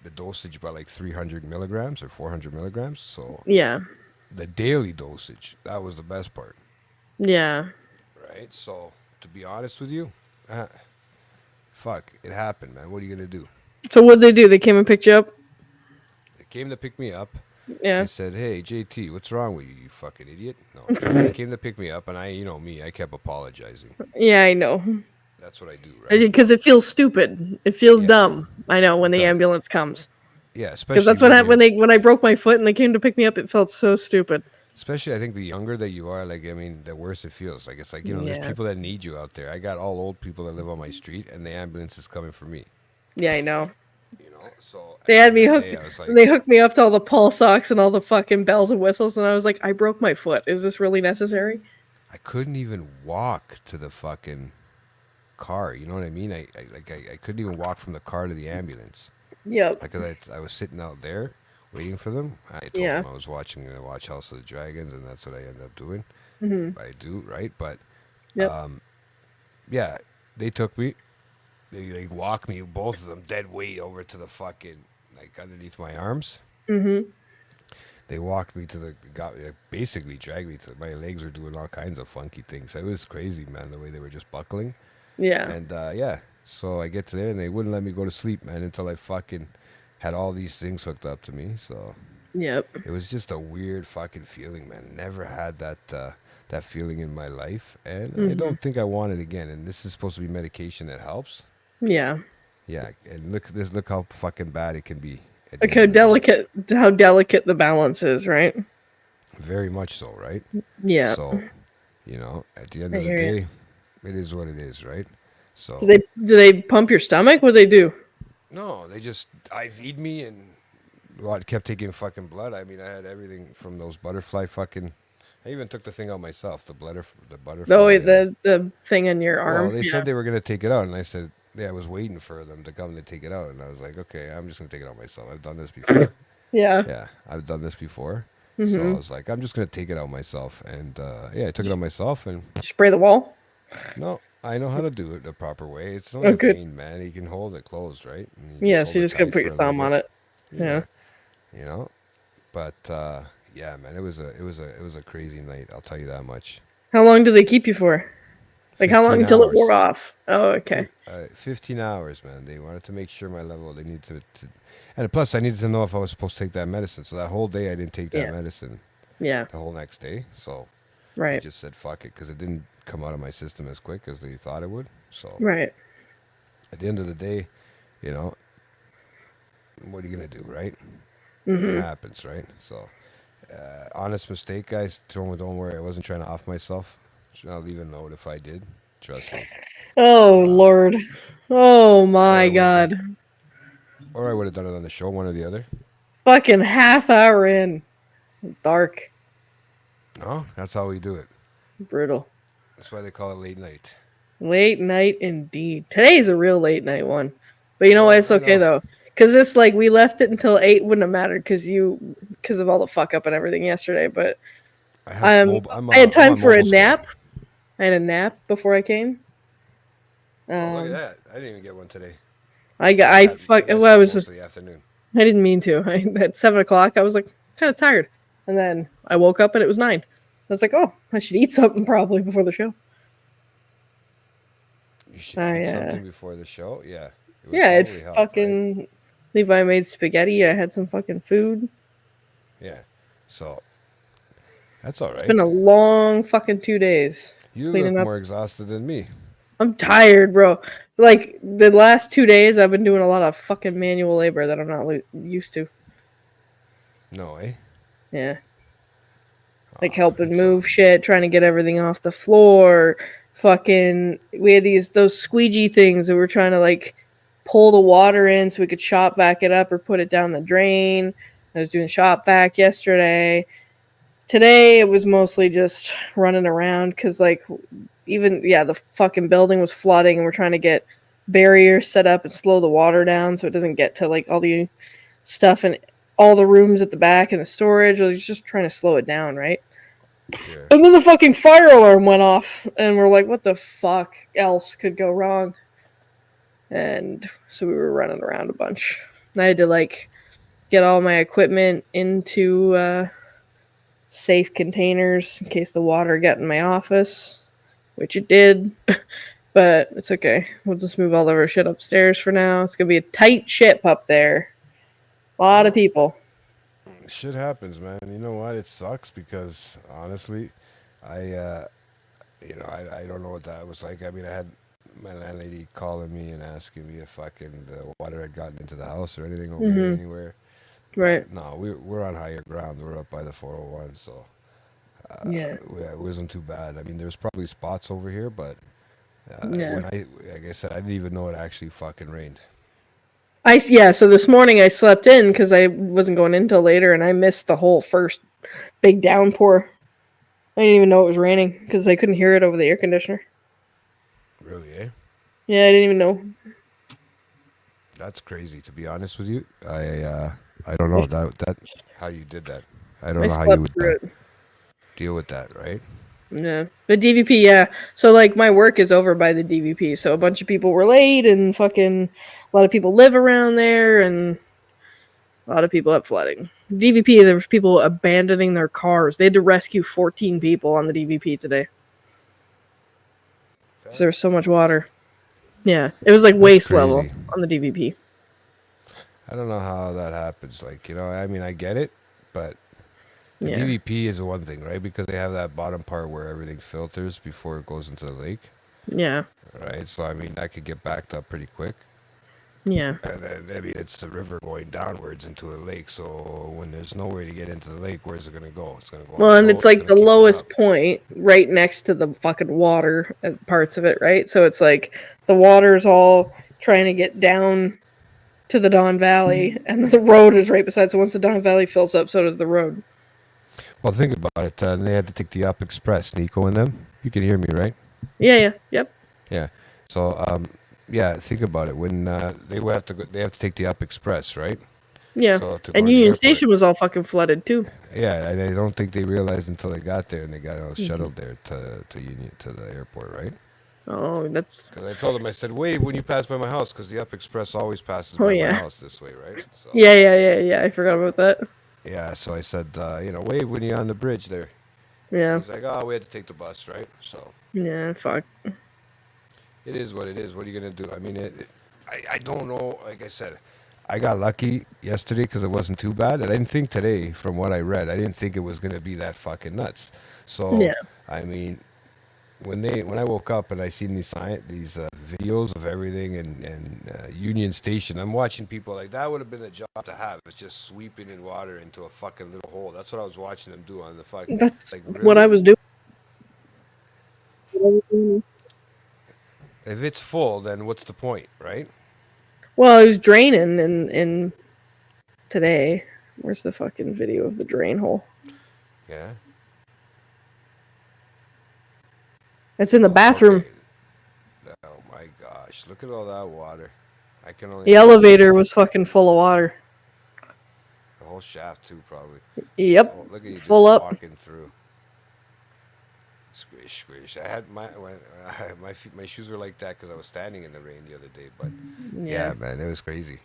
Speaker 1: the dosage by like 300 milligrams or 400 milligrams. So
Speaker 2: Yeah.
Speaker 1: the daily dosage, that was the best part,
Speaker 2: Yeah.
Speaker 1: right? So to be honest with you, fuck, it happened, man. What are you gonna do?
Speaker 2: So what'd they do? They came and picked you up?
Speaker 1: They came to pick me up.
Speaker 2: Yeah.
Speaker 1: They said, "Hey, JT, what's wrong with you, you fucking idiot?" No, they came to pick me up, and I kept apologizing.
Speaker 2: Yeah, I know.
Speaker 1: That's what I do, right?
Speaker 2: Because it feels stupid. It feels
Speaker 1: Yeah.
Speaker 2: dumb. I know when
Speaker 1: It
Speaker 2: the
Speaker 1: does.
Speaker 2: ambulance comes.
Speaker 1: Yeah,
Speaker 2: Because
Speaker 1: especially
Speaker 2: that's what happened
Speaker 1: you're-
Speaker 2: when I broke my foot and they came to pick me up. It felt so stupid.
Speaker 1: Especially, I think the younger that you are, like, I mean, the worse it feels. Like, it's like, there's
Speaker 2: Yeah.
Speaker 1: people that need you out there. I got all old people that live on my street, and the ambulance is coming for me.
Speaker 2: Yeah, I know.
Speaker 1: So
Speaker 2: They
Speaker 1: at
Speaker 2: had
Speaker 1: the
Speaker 2: me
Speaker 1: end of the
Speaker 2: hooked.
Speaker 1: day, I was like,
Speaker 2: They hooked me up to all the pulse ox and all the fucking bells and whistles, and I was like, I broke my foot. Is this really necessary?
Speaker 1: I couldn't even walk to the fucking car. You know what I mean? I couldn't even walk from the car to the ambulance.
Speaker 2: Yep.
Speaker 1: Because I was sitting out there waiting for them. I told
Speaker 2: Yeah.
Speaker 1: them I was watching Watch House of the Dragons, and that's what I ended up doing.
Speaker 2: Mm-hmm.
Speaker 1: I do, right? But
Speaker 2: Yep.
Speaker 1: yeah, they took me. They walked me, both of them, dead weight over to the fucking, like, underneath my arms.
Speaker 2: Mm-hmm.
Speaker 1: They walked me to basically dragged me to, my legs were doing all kinds of funky things. It was crazy, man, the way they were just buckling.
Speaker 2: Yeah.
Speaker 1: And yeah, so I get to there, and they wouldn't let me go to sleep, man, until I fucking had all these things hooked up to me. So
Speaker 2: Yep.
Speaker 1: it was just a weird fucking feeling, man. Never had that feeling in my life, and I don't think I want it again. And this is supposed to be medication that helps.
Speaker 2: Yeah.
Speaker 1: Yeah, and look how fucking bad it can be. at the
Speaker 2: Like
Speaker 1: end of the day.
Speaker 2: how delicate the balance is, right?
Speaker 1: Very much so, right?
Speaker 2: Yeah.
Speaker 1: So, at the end
Speaker 2: I
Speaker 1: of the
Speaker 2: hear ya.
Speaker 1: day, it is what it is, right? So
Speaker 2: Do they pump your stomach? What do they do?
Speaker 1: no, they just IV'd me and kept taking fucking blood. I mean, I had everything from those butterfly fucking. I even took the thing out myself, the butterfly.
Speaker 2: Oh, wait, the thing in your arm.
Speaker 1: Well, they
Speaker 2: Yeah.
Speaker 1: said they were gonna take it out, and I said, yeah, I was waiting for them to come to take it out, and I was like, okay, I'm just gonna take it out myself. I've done this before.
Speaker 2: Yeah.
Speaker 1: Yeah, I've done this before. So I was like, I'm just gonna take it out myself, and yeah, I took it out myself, and
Speaker 2: Spray the wall.
Speaker 1: no, I know how to do it the proper way. It's not
Speaker 2: Oh,
Speaker 1: a
Speaker 2: good.
Speaker 1: vein, man. You can hold it closed, right? And
Speaker 2: Yeah,
Speaker 1: hold
Speaker 2: so you
Speaker 1: it
Speaker 2: just gotta
Speaker 1: tight
Speaker 2: put your
Speaker 1: for a little
Speaker 2: thumb on
Speaker 1: bit.
Speaker 2: it. Yeah.
Speaker 1: But yeah, man, it was a crazy night. I'll tell you that much.
Speaker 2: How long do they keep you for? Like how long
Speaker 1: 15
Speaker 2: until it
Speaker 1: hours.
Speaker 2: wore off? Oh, okay.
Speaker 1: 15 hours, man. They wanted to make sure my level. They needed to, and plus, I needed to know if I was supposed to take that medicine. So that whole day, I didn't take that
Speaker 2: Yeah.
Speaker 1: medicine.
Speaker 2: Yeah.
Speaker 1: The whole next day. So I
Speaker 2: Right.
Speaker 1: just said fuck it because it didn't come out of my system as quick as they thought it would. So
Speaker 2: Right.
Speaker 1: at the end of the day, what are you gonna do, right?
Speaker 2: Mm-hmm.
Speaker 1: It happens, right? So honest mistake, guys. Don't worry. I wasn't trying to off myself. I'll leave a note if I did. Trust me.
Speaker 2: Oh Lord. Oh my
Speaker 1: I would've
Speaker 2: God.
Speaker 1: Or I would have done it on the show, one or the other.
Speaker 2: Fucking half hour in. Dark.
Speaker 1: No, that's how we do it.
Speaker 2: Brutal.
Speaker 1: That's why they call it late night.
Speaker 2: Late night indeed. Today's a real late night one. But you know
Speaker 1: Well,
Speaker 2: what? It's
Speaker 1: I
Speaker 2: okay
Speaker 1: know.
Speaker 2: though. Because it's like we left it until 8 wouldn't have mattered because of all the fuck up and everything yesterday. But
Speaker 1: I have
Speaker 2: I had time
Speaker 1: I'm on
Speaker 2: for a
Speaker 1: mobile
Speaker 2: nap.
Speaker 1: squad.
Speaker 2: I had a nap before I came.
Speaker 1: Oh, look at that! I didn't even get one today.
Speaker 2: I
Speaker 1: Well,
Speaker 2: slept
Speaker 1: most of the afternoon.
Speaker 2: I didn't mean to. At 7 o'clock, I was like kind of tired, and then I woke up and it was 9. I was like, oh, I should eat something probably before the show.
Speaker 1: You should eat something before the show. Yeah. It would
Speaker 2: Yeah,
Speaker 1: probably
Speaker 2: it's
Speaker 1: help,
Speaker 2: fucking.
Speaker 1: right?
Speaker 2: Levi made spaghetti. I had some fucking food.
Speaker 1: Yeah. So that's all right.
Speaker 2: It's been a long fucking 2 days.
Speaker 1: You
Speaker 2: cleaning
Speaker 1: look
Speaker 2: up.
Speaker 1: more exhausted than me.
Speaker 2: I'm tired, bro. Like the last 2 days, I've been doing a lot of fucking manual labor that I'm not used to.
Speaker 1: No, eh?
Speaker 2: Yeah, like
Speaker 1: Oh,
Speaker 2: helping
Speaker 1: it's
Speaker 2: move shit, trying to get everything off the floor. Fucking, we had those squeegee things that we're trying to like pull the water in so we could shop vac it up or put it down the drain. I was doing shop vac yesterday. Today it was mostly just running around because like the fucking building was flooding and we're trying to get barriers set up and slow the water down so it doesn't get to like all the stuff and all the rooms at the back and the storage. I was just trying to slow it down, right?
Speaker 1: yeah.
Speaker 2: And then the fucking fire alarm went off and we're like, what the fuck else could go wrong? And so we were running around a bunch. And I had to like get all my equipment into safe containers in case the water got in my office, which it did. But it's okay. We'll just move all of our shit upstairs for now. It's gonna be a tight ship up there. A lot of people.
Speaker 1: Shit happens, man. You know what? It sucks because honestly, I I don't know what that was like. I mean, I had my landlady calling me and asking me if fucking the water had gotten into the house or anything over here anywhere.
Speaker 2: Right.
Speaker 1: No, we're on higher ground. We're up by the 401, so
Speaker 2: Yeah.
Speaker 1: it wasn't too bad. I mean, there's probably spots over here, but
Speaker 2: Yeah.
Speaker 1: like I said, I didn't even know it actually fucking rained.
Speaker 2: So this morning I slept in because I wasn't going in till later and I missed the whole first big downpour. I didn't even know it was raining because I couldn't hear it over the air conditioner.
Speaker 1: Really, eh?
Speaker 2: Yeah, I didn't even know.
Speaker 1: That's crazy. To be honest with you, I don't know that how you did that. I don't
Speaker 2: I
Speaker 1: know how you
Speaker 2: slept
Speaker 1: would
Speaker 2: through it.
Speaker 1: deal with that, right?
Speaker 2: Yeah. The DVP, yeah. So like my work is over by the DVP, so a bunch of people were late and fucking a lot of people live around there and a lot of people have flooding. DVP, there was people abandoning their cars. They had to rescue 14 people on the DVP today. So there was so much water. Yeah. It was like waist level
Speaker 1: crazy.
Speaker 2: on the DVP.
Speaker 1: I don't know how that happens. Like, I mean, I get it, but the
Speaker 2: Yeah.
Speaker 1: DVP is one thing, right? Because they have that bottom part where everything filters before it goes into the lake,
Speaker 2: Yeah.
Speaker 1: right? So, I mean, that could get backed up pretty quick.
Speaker 2: Yeah.
Speaker 1: And then, I mean, it's the river going downwards into a lake. So, when there's no way to get into the lake, where's it going to go? It's going to go on
Speaker 2: Well, and
Speaker 1: slope,
Speaker 2: it's like
Speaker 1: gonna
Speaker 2: the
Speaker 1: keep going
Speaker 2: lowest
Speaker 1: up.
Speaker 2: point right next to the fucking water parts of it, right? So it's like the water's all trying to get down to the Don Valley, and the road is right beside. So once the Don Valley fills up, so does the road.
Speaker 1: Well, think about it. They had to take the Up Express, Nico and them. You can hear me, right?
Speaker 2: Yeah, yep.
Speaker 1: Yeah. So, yeah, think about it. When they would have to they have to take the Up Express, right?
Speaker 2: Yeah.
Speaker 1: So to go
Speaker 2: And
Speaker 1: to the
Speaker 2: Union
Speaker 1: airport.
Speaker 2: Station was all fucking flooded too.
Speaker 1: Yeah, I don't think they realized until they got there and they got shuttled there to the airport, right?
Speaker 2: Oh, that's.
Speaker 1: Because I told them, I said, wave when you pass by my house, because the Up Express always passes
Speaker 2: Oh,
Speaker 1: by
Speaker 2: yeah.
Speaker 1: my house this way, right? So,
Speaker 2: Yeah. I forgot about that.
Speaker 1: yeah, so I said, wave when you're on the bridge there.
Speaker 2: Yeah.
Speaker 1: He's like, oh, we had to take the bus, right? So
Speaker 2: Yeah. Fuck.
Speaker 1: it is what it is. What are you gonna do? I mean, I don't know. Like I said, I got lucky yesterday because it wasn't too bad, and I didn't think today, from what I read, I didn't think it was gonna be that fucking nuts. So
Speaker 2: Yeah.
Speaker 1: I mean, when I woke up and I seen these videos of everything and Union Station, I'm watching people like that would have been a job to have. It's just sweeping in water into a fucking little hole. That's what I was watching them do on the fuck.
Speaker 2: That's
Speaker 1: Like
Speaker 2: what I
Speaker 1: really?
Speaker 2: was doing.
Speaker 1: If it's full, then what's the point, right?
Speaker 2: Well, it was draining in today. Where's the fucking video of the drain hole?
Speaker 1: Yeah.
Speaker 2: It's in the bathroom.
Speaker 1: Okay. Oh my gosh! Look at all that water. I can only.
Speaker 2: The elevator was fucking full of water.
Speaker 1: The whole shaft too, probably.
Speaker 2: Yep.
Speaker 1: Oh, look at you
Speaker 2: Full
Speaker 1: just
Speaker 2: up.
Speaker 1: walking through. Squish. I had my shoes were like that because I was standing in the rain the other day. But yeah, man, it was crazy.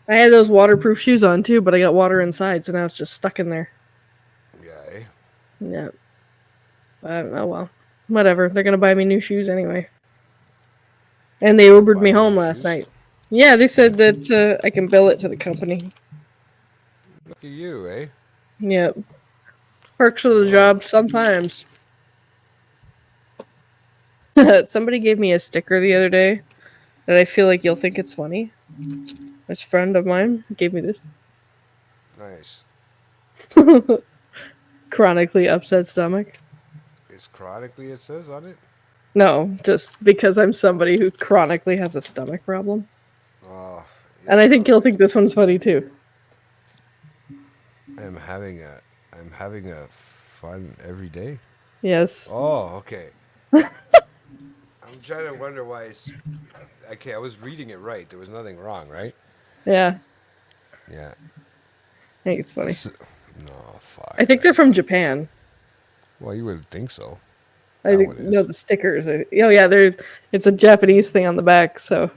Speaker 2: I had those waterproof shoes on too, but I got water inside, so now it's just stuck in there.
Speaker 1: Yeah.
Speaker 2: Yeah. But oh well. Whatever. They're gonna buy me new shoes anyway. And they Ubered
Speaker 1: Buy
Speaker 2: me
Speaker 1: you
Speaker 2: home
Speaker 1: new
Speaker 2: last
Speaker 1: shoes?
Speaker 2: night. Yeah, they said that I can bill it to the company.
Speaker 1: Look at you, eh?
Speaker 2: Yep. Perks of the job sometimes. Somebody gave me a sticker the other day that I feel like you'll think it's funny. This friend of mine gave me this.
Speaker 1: Nice.
Speaker 2: Chronically upset stomach.
Speaker 1: It's chronically, it says on it.
Speaker 2: No, just because I'm somebody who chronically has a stomach problem.
Speaker 1: Oh,
Speaker 2: And I think you'll think this one's funny too.
Speaker 1: I'm having a fun every day.
Speaker 2: Yes.
Speaker 1: Oh, okay. I'm trying to wonder why it's. Okay, I was reading it right. There was nothing wrong, right?
Speaker 2: Yeah.
Speaker 1: Yeah.
Speaker 2: I think it's funny.
Speaker 1: No, fuck.
Speaker 2: I think they're from Japan.
Speaker 1: Well, you would think so.
Speaker 2: I
Speaker 1: That
Speaker 2: think
Speaker 1: one
Speaker 2: no,
Speaker 1: is.
Speaker 2: the stickers. Oh yeah, they're. It's a Japanese thing on the back, so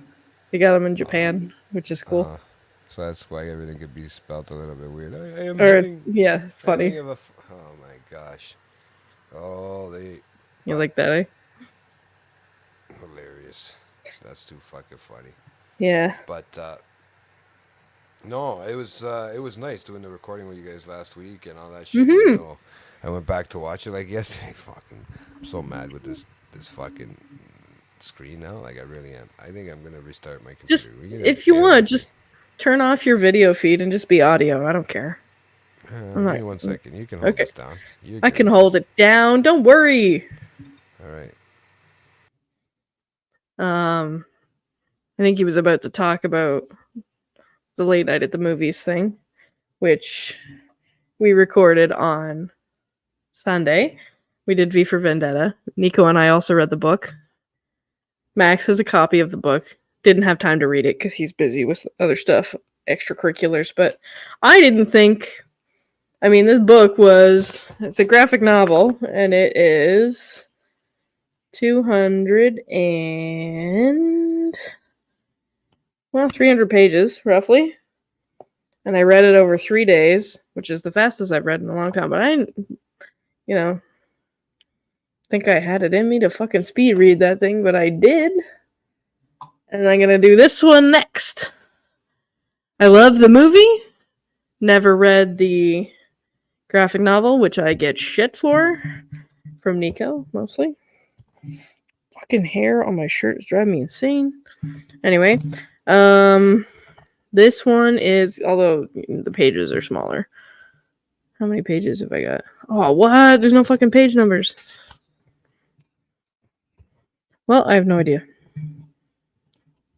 Speaker 2: they got them in Japan, which is cool.
Speaker 1: So that's why everything could be spelt a little bit weird. I am
Speaker 2: Or it's
Speaker 1: having
Speaker 2: funny.
Speaker 1: oh my gosh. Oh,
Speaker 2: You like that, eh?
Speaker 1: hilarious. That's too fucking funny.
Speaker 2: Yeah.
Speaker 1: But no, it was nice doing the recording with you guys last week and all that shit. Even though I went back to watch it like yesterday. Fucking, I'm so mad with this fucking screen now. Like I really am. I think I'm gonna restart my computer.
Speaker 2: Just if you want, just turn off your video feed and just be audio. I don't care.
Speaker 1: Give me 1 second. You can hold this down.
Speaker 2: I can hold it down. Don't worry.
Speaker 1: All right.
Speaker 2: I think he was about to talk about the late night at the movies thing, which we recorded on Sunday. We did V for Vendetta. Nico and I also read the book. Max has a copy of the book. Didn't have time to read it because he's busy with other stuff, extracurriculars. But I didn't think. I mean, this book it's a graphic novel, and it is 300 pages, roughly. And I read it over 3 days, which is the fastest I've read in a long time. But I didn't, think I had it in me to fucking speed read that thing, but I did. And I'm going to do this one next. I love the movie. Never read the graphic novel, which I get shit for from Nico, mostly. Fucking hair on my shirt is driving me insane. Anyway, this one is, although the pages are smaller. How many pages have I got? Oh, what? There's no fucking page numbers. Well, I have no idea.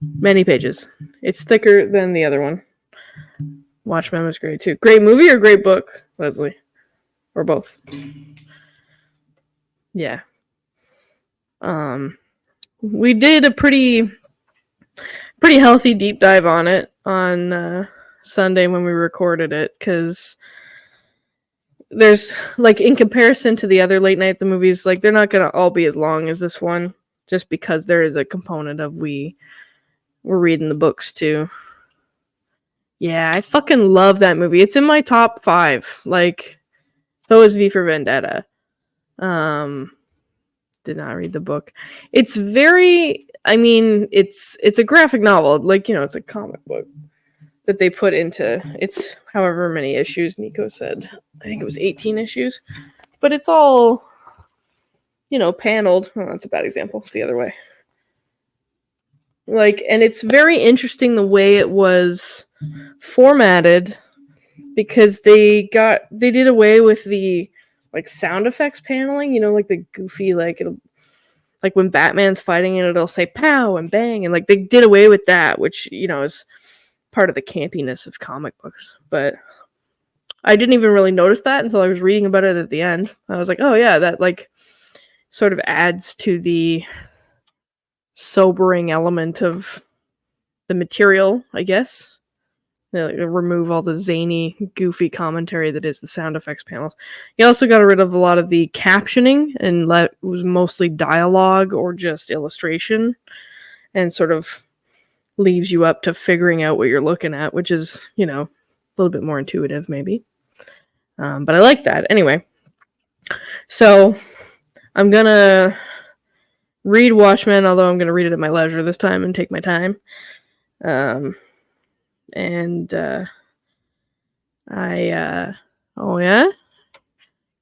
Speaker 2: Many pages. It's thicker than the other one. Watchmen was great too. Great movie or great book, Leslie? Or both? Yeah. We did a pretty healthy deep dive on it on Sunday when we recorded it, because there's, like, in comparison to the other late night the movies, like, they're not gonna all be as long as this one, just because there is a component of we're reading the books too. Yeah, I fucking love that movie. It's in my top 5. Like, so is V for Vendetta. Did not read the book. It's very, I mean, it's a graphic novel. Like, it's a comic book that they put into, it's however many issues Nico said. I think it was 18 issues. But it's all, paneled. Oh, that's a bad example. It's the other way. Like, and it's very interesting the way it was formatted, because they did away with the, like, sound effects paneling, like the goofy, like, it'll, like when Batman's fighting and it'll say pow and bang, and like they did away with that, which, is part of the campiness of comic books. But I didn't even really notice that until I was reading about it at the end. I was like, oh yeah, that, like, sort of adds to the sobering element of the material, I guess. They remove all the zany, goofy commentary that is the sound effects panels. You also got rid of a lot of the captioning, and it was mostly dialogue or just illustration, and sort of leaves you up to figuring out what you're looking at, which is, a little bit more intuitive, maybe. But I like that. Anyway, so I'm going to read Watchmen, although I'm going to read it at my leisure this time and take my time.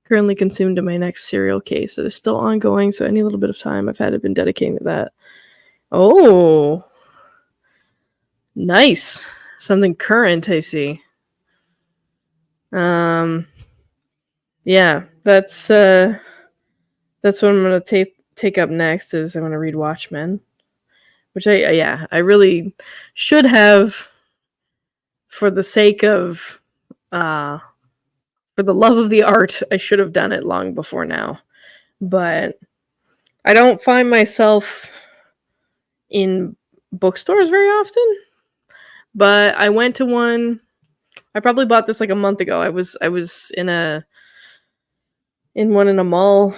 Speaker 2: currently consumed in my next serial case that is still ongoing, so any little bit of time I've had have been dedicating to that. Oh, nice. Something current, I see. Yeah, that's what I'm gonna take up next. Is I'm gonna read Watchmen, which I really should have, for the sake of for the love of the art. I should have done it long before now, but I don't find myself in bookstores very often. But I went to one. I probably bought this like a month ago. I was in one in a mall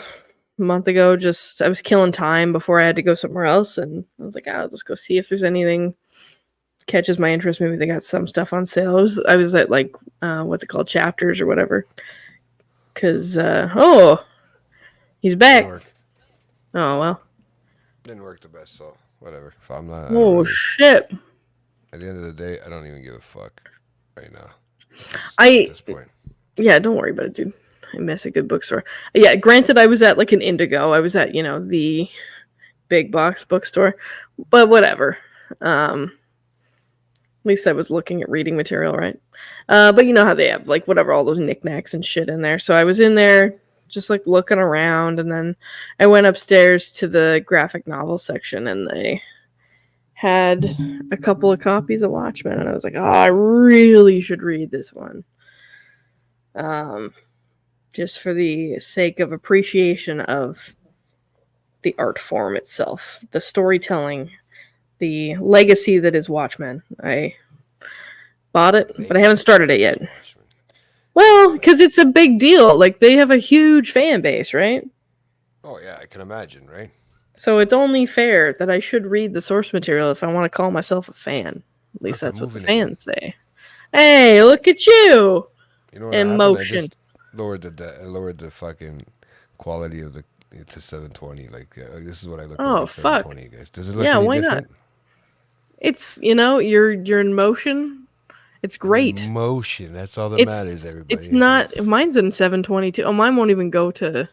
Speaker 2: a month ago. Just I was killing time before I had to go somewhere else, and I was like, I'll just go see if there's anything catches my interest. Maybe they got some stuff on sale. I was at like what's it called, Chapters or whatever. Cause he's back.
Speaker 1: Didn't work.
Speaker 2: Oh well.
Speaker 1: Didn't work the best, so whatever. If I'm not.
Speaker 2: Oh shit.
Speaker 1: At the end of the day, I don't even give a fuck right now.
Speaker 2: At
Speaker 1: this point.
Speaker 2: Yeah, don't worry about it, dude. I miss a good bookstore. Yeah, granted, I was at like an Indigo. I was at, the big box bookstore, but whatever. At least I was looking at reading material, right? But you know how they have like whatever, all those knickknacks and shit in there. So I was in there just like looking around, and then I went upstairs to the graphic novel section, and they had a couple of copies of Watchmen, and I was like, oh, I really should read this one. Just for the sake of appreciation of the art form itself, the storytelling, the legacy that is Watchmen. I bought it, but I haven't started it yet. Well, because it's a big deal. Like, they have a huge fan base, right?
Speaker 1: Oh, yeah, I can imagine, right?
Speaker 2: So it's only fair that I should read the source material if I want to call myself a fan. At least that's what the fans say. Hey, look at you!
Speaker 1: You know what
Speaker 2: Emotion.
Speaker 1: I just lowered the fucking quality of to 720. Like this is what I look like at 720, guys. Does it look any
Speaker 2: why
Speaker 1: different?
Speaker 2: Not? It's you're in motion. It's great.
Speaker 1: Motion. That's all that matters, everybody.
Speaker 2: It's not. Mine's in 722. Oh, mine won't even go to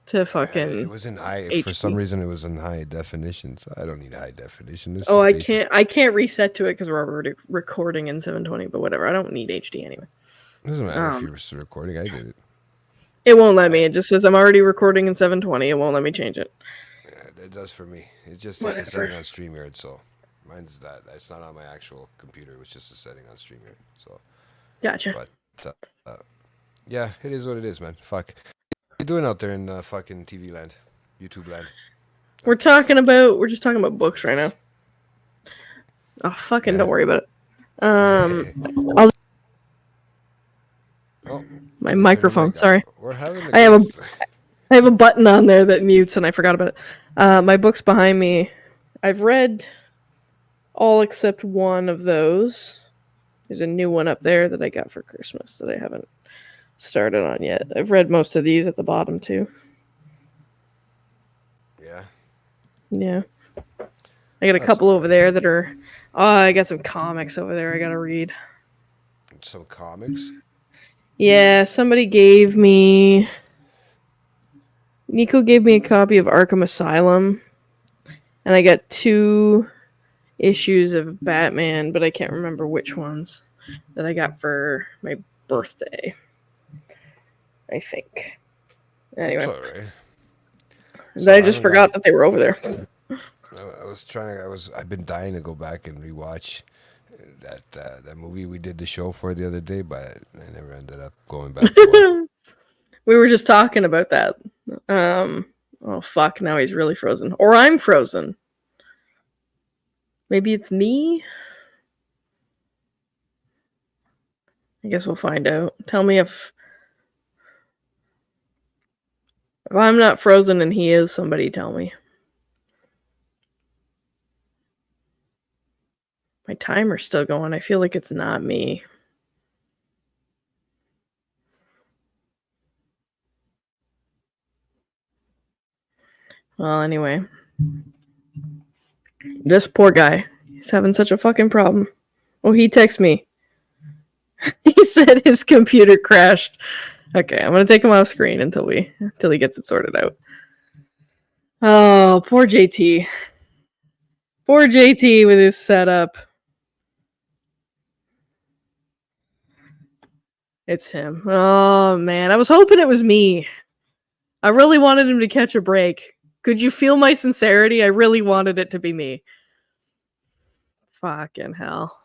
Speaker 2: fucking.
Speaker 1: It was in high.
Speaker 2: HD.
Speaker 1: For some reason, it was in high definition. So I don't need high definition.
Speaker 2: I can't reset to it because we're already recording in 720. But whatever. I don't need HD anyway.
Speaker 1: It doesn't matter if you were recording. I did it.
Speaker 2: It won't let me. It just says I'm already recording in 720. It won't let me change it.
Speaker 1: Yeah, it does for me. It's just a setting on StreamYard, so mine's that. It's not on my actual computer. It was just a setting on StreamYard. So.
Speaker 2: Gotcha.
Speaker 1: But yeah, it is what it is, man. Fuck. What are you doing out there in fucking TV land, YouTube land?
Speaker 2: We're just talking about books right now. Oh, fucking don't worry about it. My microphone. Sorry. I have a button on there that mutes, and I forgot about it. My book's behind me. I've read all except one of those. There's a new one up there that I got for Christmas that I haven't started on yet. I've read most of these at the bottom too. Yeah. I got a couple over there that are. Oh, I got some comics over there I gotta read.
Speaker 1: Some comics?
Speaker 2: Yeah, Nico gave me a copy of Arkham Asylum, and I got 2 issues of Batman, but I can't remember which ones that I got for my birthday. I think. Anyway.
Speaker 1: That's all right.
Speaker 2: I just forgot that they were over there.
Speaker 1: I've been dying to go back and rewatch that movie we did the show for the other day, but I never ended up going back to it.
Speaker 2: We were just talking about that. Oh fuck, now he's really frozen. Or I'm frozen. Maybe it's me? I guess we'll find out. Tell me if I'm not frozen and he is, somebody tell me. My timer's still going. I feel like it's not me. Well, anyway. This poor guy. He's having such a fucking problem. Oh, he texted me. He said his computer crashed. Okay, I'm gonna take him off screen until he gets it sorted out. Oh, poor JT. Poor JT with his setup. It's him. Oh man, I was hoping it was me. I really wanted him to catch a break. Could you feel my sincerity? I really wanted it to be me. Fucking hell.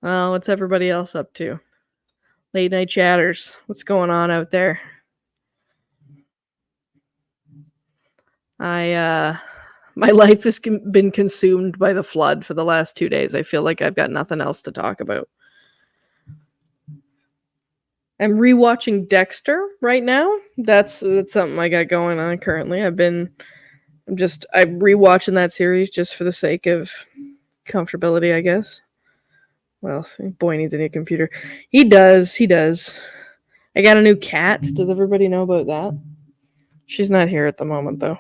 Speaker 2: Well, what's everybody else up to? Late night chatters. What's going on out there? My life has been consumed by the flood for the last 2 days. I feel like I've got nothing else to talk about. I'm rewatching Dexter right now. That's something I got going on currently. I'm rewatching that series just for the sake of comfortability, I guess. Well, boy needs a new computer. He does. I got a new cat. Does everybody know about that? She's not here at the moment, though.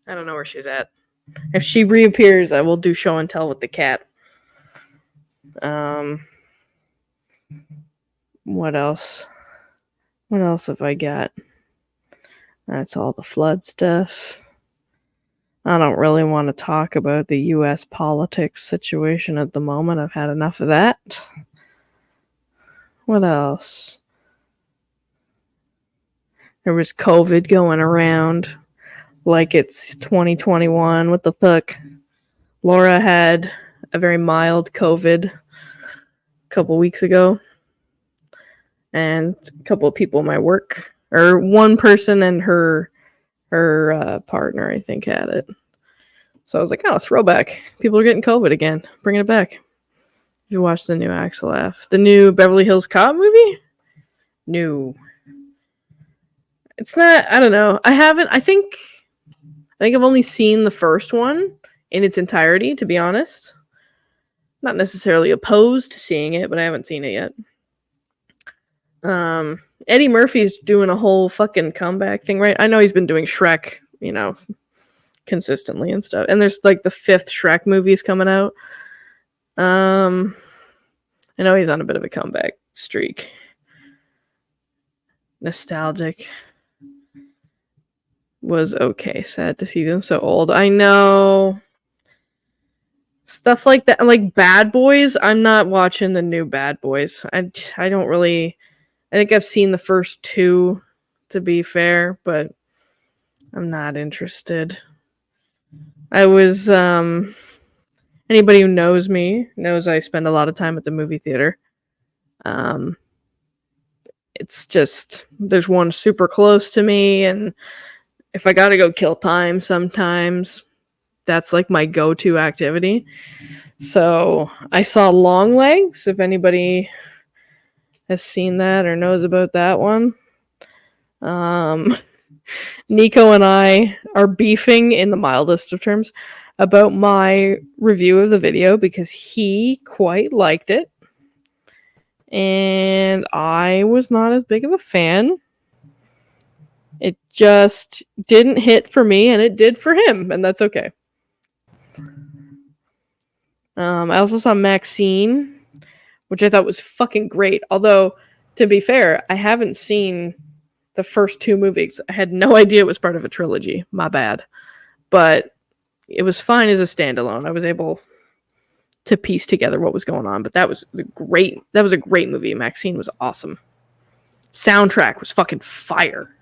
Speaker 2: I don't know where she's at. If she reappears, I will do show and tell with the cat. What else? What else have I got? That's all the flood stuff. I don't really want to talk about the U.S. politics situation at the moment. I've had enough of that. What else? There was COVID going around like it's 2021. What the fuck? Laura had a very mild COVID a couple weeks ago. And a couple of people in my work, or one person and her partner, I think, had it. So I was like, oh, throwback. People are getting COVID again. Bringing it back. If you watch the new Axel F. The new Beverly Hills Cop movie? No. It's not, I don't know. I think I've only seen the first one in its entirety, to be honest. Not necessarily opposed to seeing it, but I haven't seen it yet. Eddie Murphy's doing a whole fucking comeback thing, right? I know he's been doing Shrek, consistently and stuff. And there's like the 5th Shrek movie's coming out. I know he's on a bit of a comeback streak. Nostalgic. Was okay. Sad to see them so old. I know. Stuff like that. Like Bad Boys. I'm not watching the new Bad Boys. I don't really... I think I've seen the first 2, to be fair, but I'm not interested. I was, anybody who knows me knows I spend a lot of time at the movie theater. It's just, there's one super close to me, and if I gotta go kill time sometimes, that's like my go-to activity. So I saw Longlegs, if anybody has seen that or knows about that one. Nico and I are beefing in the mildest of terms about my review of the video because he quite liked it and I was not as big of a fan. It just didn't hit for me and it did for him, and that's okay. I also saw Maxine, which I thought was fucking great. Although, to be fair, I haven't seen the first 2 movies. I had no idea it was part of a trilogy. My bad. But it was fine as a standalone. I was able to piece together what was going on. But that was a great movie. Maxine was awesome. Soundtrack was fucking fire.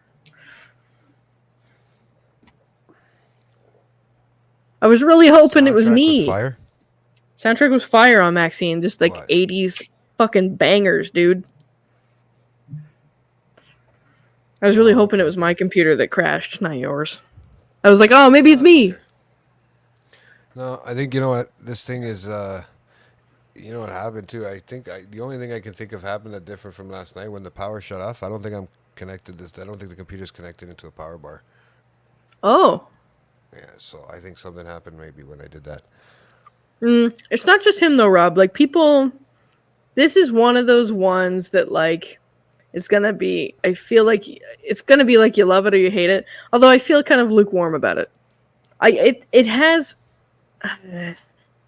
Speaker 2: I was really hoping it was me.
Speaker 1: Fire?
Speaker 2: Soundtrack was fire on Maxine. Just like
Speaker 1: What?
Speaker 2: 80s fucking bangers, dude. I was really hoping it was my computer that crashed, not yours. I was like, oh, maybe it's me.
Speaker 1: No, I think, you know what? This thing is, you know what happened too? I think the only thing I can think of happened that different from last night when the power shut off. I don't think I'm connected. I don't think the computer's connected into a power bar.
Speaker 2: Oh.
Speaker 1: Yeah, so I think something happened maybe when I did that.
Speaker 2: It's not just him though, Rob. Like people, this is one of those ones that like it's gonna be. I feel like it's gonna be like you love it or you hate it. Although I feel kind of lukewarm about it. It has.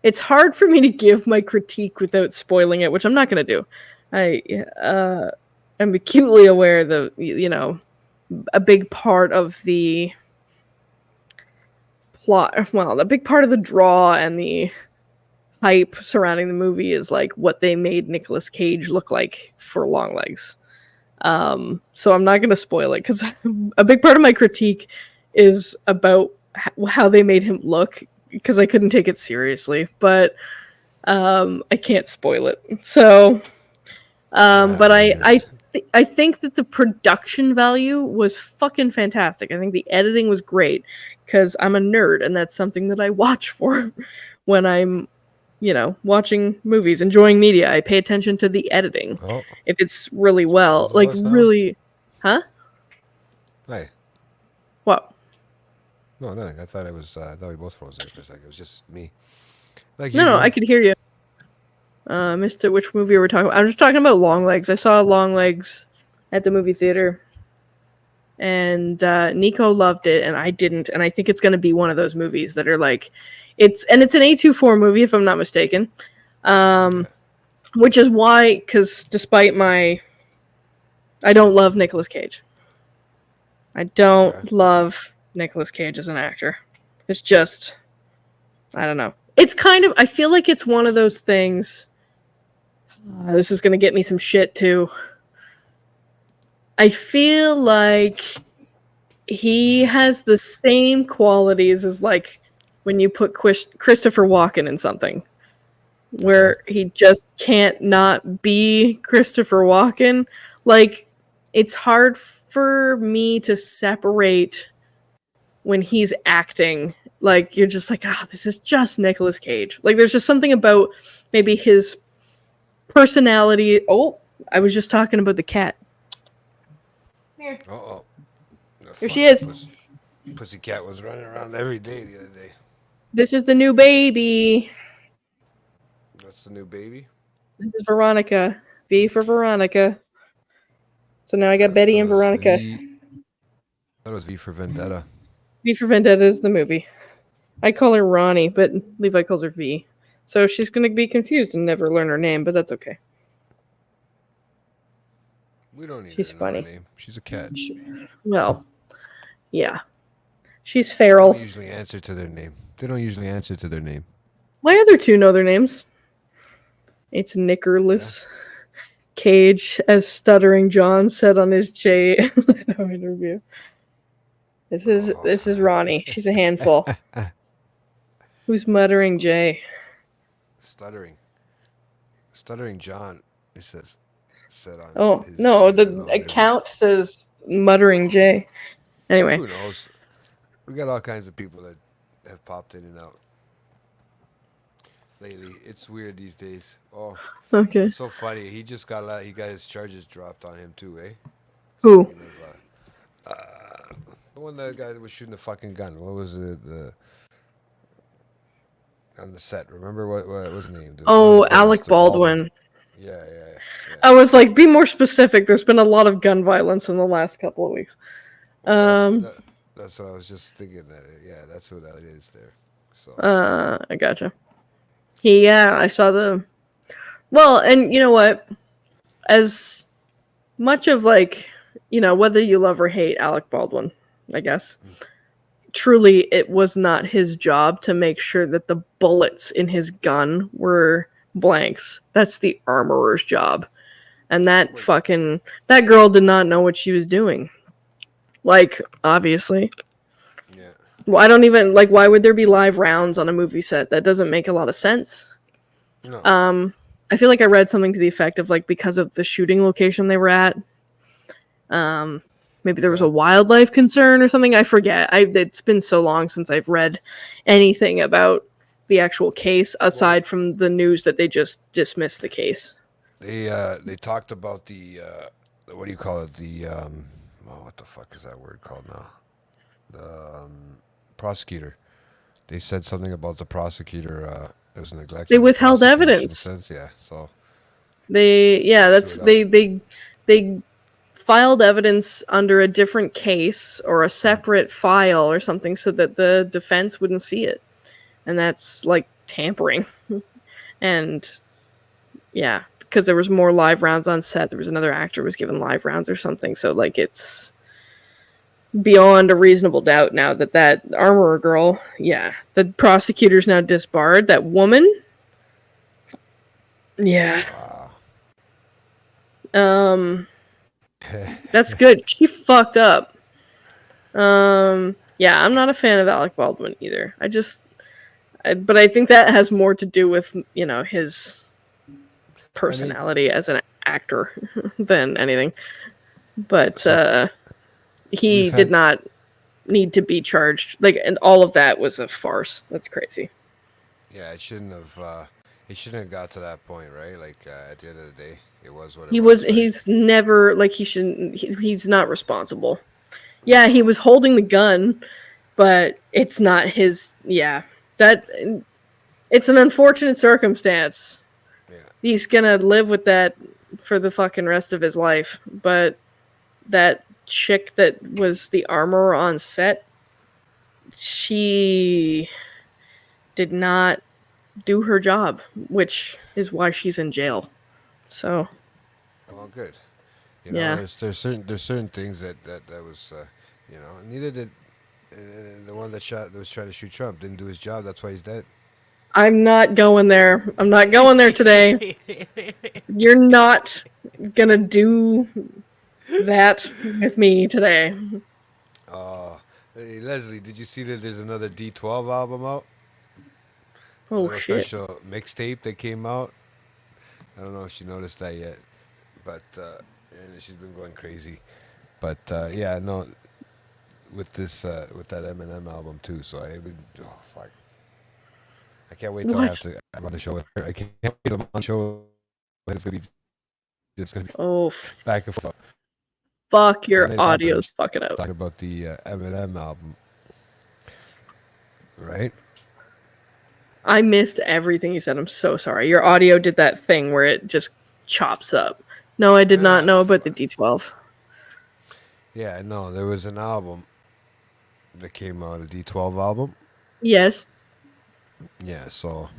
Speaker 2: it's hard for me to give my critique without spoiling it, which I'm not going to do. I am acutely aware that, you know, a big part of the plot, well, a big part of the draw and the hype surrounding the movie is like what they made Nicolas Cage look like for Longlegs. So I'm not going to spoil it because a big part of my critique is about how they made him look, because I couldn't take it seriously, but I can't spoil it. So, but I think that the production value was fucking fantastic. I think the editing was great because I'm a nerd, and that's something that I watch for when I'm, you know, watching movies, enjoying media. I pay attention to the editing.
Speaker 1: Oh,
Speaker 2: If it's really well,
Speaker 1: Both of
Speaker 2: like
Speaker 1: us now?
Speaker 2: really, huh?
Speaker 1: hey.
Speaker 2: What?
Speaker 1: No, nothing. I thought it was. I thought we both froze there for a second. It was just me. Like
Speaker 2: No,
Speaker 1: usual.
Speaker 2: I could hear you. Missed it. Which movie were we talking about? I was just talking about Longlegs. I saw Longlegs at the movie theater, and Nico loved it, and I didn't. And I think it's going to be one of those movies that are like, it's an A24 movie, if I'm not mistaken. Which is why, because despite I don't love Nicolas Cage. I don't love Nicolas Cage as an actor. It's just, I don't know. It's kind of, I feel like it's one of those things. This is going to get me some shit too. I feel like he has the same qualities as like when you put Christopher Walken in something, where he just can't not be Christopher Walken. Like, it's hard for me to separate when he's acting. Like, you're just like, this is just Nicolas Cage. Like, there's just something about maybe his personality. Oh, I was just talking about the cat. Here.
Speaker 1: Uh-oh.
Speaker 2: Here she is.
Speaker 1: Pussycat was running around every day the other day.
Speaker 2: This is the new baby.
Speaker 1: That's the new baby?
Speaker 2: This is Veronica. V for Veronica. So now I got Betty and Veronica.
Speaker 1: I thought it was V for Vendetta.
Speaker 2: V for Vendetta is the movie. I call her Ronnie, but Levi calls her V. So she's going to be confused and never learn her name, but that's okay.
Speaker 1: We don't need
Speaker 2: She's
Speaker 1: her
Speaker 2: funny.
Speaker 1: name. She's a cat.
Speaker 2: Well, yeah. She's
Speaker 1: They
Speaker 2: feral.
Speaker 1: don't usually answer to their name. They don't usually answer to their name.
Speaker 2: My other two know their names. It's Nicholas Cage, as Stuttering John said on his J interview. This is Ronnie. She's a handful. Who's muttering Jay?
Speaker 1: Stuttering John. It said on.
Speaker 2: Oh
Speaker 1: his
Speaker 2: no, the
Speaker 1: interview.
Speaker 2: account says muttering Jay. Anyway,
Speaker 1: Who knows? We got all kinds of people that have popped in and out lately. It's weird these days. Oh,
Speaker 2: okay.
Speaker 1: it's so funny. He just got his charges dropped on him too, eh?
Speaker 2: Who?
Speaker 1: Speaking of, the one that guy that was shooting the fucking gun. What was it? On the set. Remember what was his name?
Speaker 2: Oh, Alec Baldwin.
Speaker 1: Yeah.
Speaker 2: I was like, be more specific. There's been a lot of gun violence in the last couple of weeks.
Speaker 1: That's what I was just thinking. That's what that is there. So.
Speaker 2: I gotcha. I saw the. Well, and you know what? As much of like, you know, whether you love or hate Alec Baldwin, I guess. Truly, it was not his job to make sure that the bullets in his gun were blanks. That's the armorer's job. And that girl did not know what she was doing. Like, obviously.
Speaker 1: Yeah.
Speaker 2: Well, I don't even, like, why would there be live rounds on a movie set? That doesn't make a lot of sense.
Speaker 1: No.
Speaker 2: I feel like I read something to the effect of, like, because of the shooting location they were at, maybe there was a wildlife concern or something. I forget. It's been so long since I've read anything about the actual case, aside from the news that they just dismissed the case.
Speaker 1: They talked about the what do you call it? The what the fuck is that word called now? The prosecutor. They said something about the prosecutor was neglected.
Speaker 2: They withheld evidence.
Speaker 1: Yeah, so
Speaker 2: they filed evidence under a different case or a separate file or something so that the defense wouldn't see it. And that's like tampering. And yeah, because there was more live rounds on set. There was another actor was given live rounds or something. So like it's beyond a reasonable doubt now that armorer girl, yeah, the prosecutor's now disbarred. That woman, yeah.
Speaker 1: Wow.
Speaker 2: That's good. She fucked up. Yeah, I'm not a fan of Alec Baldwin either. But I think that has more to do with, his personality as an actor than anything. But he did not need to be charged. Like, and all of that was a farce. That's crazy.
Speaker 1: Yeah, it shouldn't have. It shouldn't have got to that point, right? Like at the end of the day, it was what it was. Right?
Speaker 2: He's never like he shouldn't. He's not responsible. Yeah, he was holding the gun, but it's not his. Yeah, that it's an unfortunate circumstance.
Speaker 1: Yeah.
Speaker 2: He's gonna live with that for the fucking rest of his life. But that chick that was the armorer on set, she did not do her job, which is why she's in jail. So,
Speaker 1: well, good.
Speaker 2: Yeah.
Speaker 1: There's certain things that was, neither did the one that was trying to shoot Trump didn't do his job. That's why he's dead.
Speaker 2: I'm not going there. I'm not going there today. You're not gonna do that with me today.
Speaker 1: Hey, Leslie, did you see that there's another D12 album out?
Speaker 2: Oh
Speaker 1: a
Speaker 2: shit!
Speaker 1: Special mixtape that came out. I don't know if you noticed that yet, but and she's been going crazy. But yeah, no, with with that Eminem album too. So fuck. I can't wait till I have to have on the show with her. I can't wait till I'm on the show. It's gonna be
Speaker 2: Oh
Speaker 1: back and forth.
Speaker 2: Fuck, your audio's fucking up.
Speaker 1: Talk about the Eminem album, right?
Speaker 2: I missed everything you said. I'm so sorry. Your audio did that thing where it just chops up. No, I did not know about the D12.
Speaker 1: Yeah, no, there was an album that came out, a D12 album.
Speaker 2: Yes.
Speaker 1: Yeah, so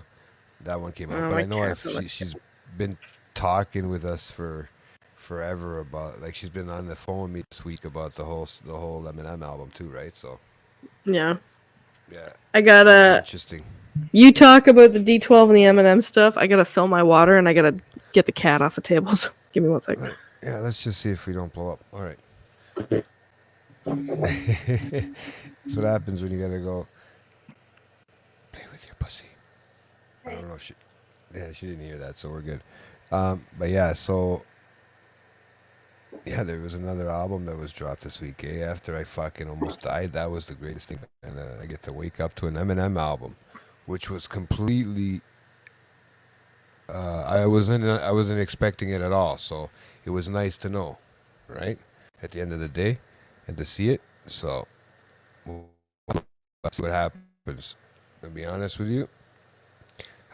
Speaker 1: that one came out. But I know she's been talking with us for forever about, like, she's been on the phone with me this week about the whole Eminem album too, right? So
Speaker 2: yeah,
Speaker 1: I
Speaker 2: gotta
Speaker 1: interesting.
Speaker 2: You talk about the D12 and the Eminem stuff. I gotta fill my water and I gotta get the cat off the table. So give me 1 second.
Speaker 1: Yeah, let's just see if we don't blow up. All right. That's what happens when you gotta go play with your pussy. I don't know if she didn't hear that, so we're good. But yeah, so yeah, there was another album that was dropped this week. After I fucking almost died, that was the greatest thing, and I get to wake up to an Eminem album, which was completely. I wasn't expecting it at all, so it was nice to know, right? At the end of the day, and to see it. So let's see what happens. To be honest with you,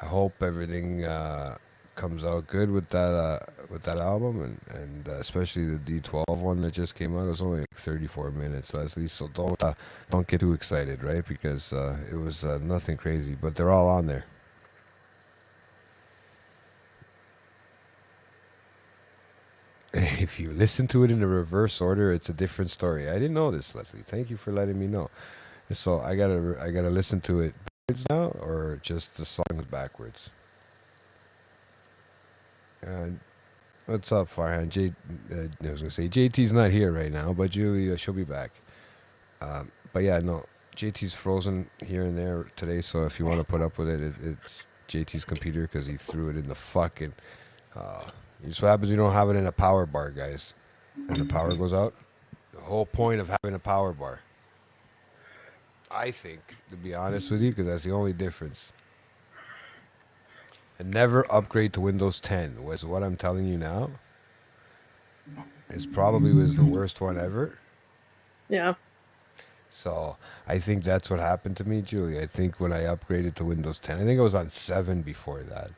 Speaker 1: I hope everything comes out good with that album, and especially the D12 one that just came out. It was only like 34 minutes, Leslie. So don't get too excited, right? Because it was nothing crazy, but they're all on there. If you listen to it in the reverse order, it's a different story. I didn't know this, Leslie. Thank you for letting me know. So I gotta listen to it backwards now, or just the songs backwards. What's up, Farhan? I was gonna say JT's not here right now, but Julia, she'll be back. But yeah, no, JT's frozen here and there today. So if you want to put up with it, it's JT's computer because he threw it in the fucking. Just what happens when you don't have it in a power bar, guys, and the power goes out. The whole point of having a power bar, I think, to be honest with you, because that's the only difference. And never upgrade to Windows 10. Was what I'm telling you now. Is probably was the worst one ever.
Speaker 2: Yeah. So
Speaker 1: I think that's what happened to me, Julie. I think when I upgraded to Windows 10, I think I was on 7 before that.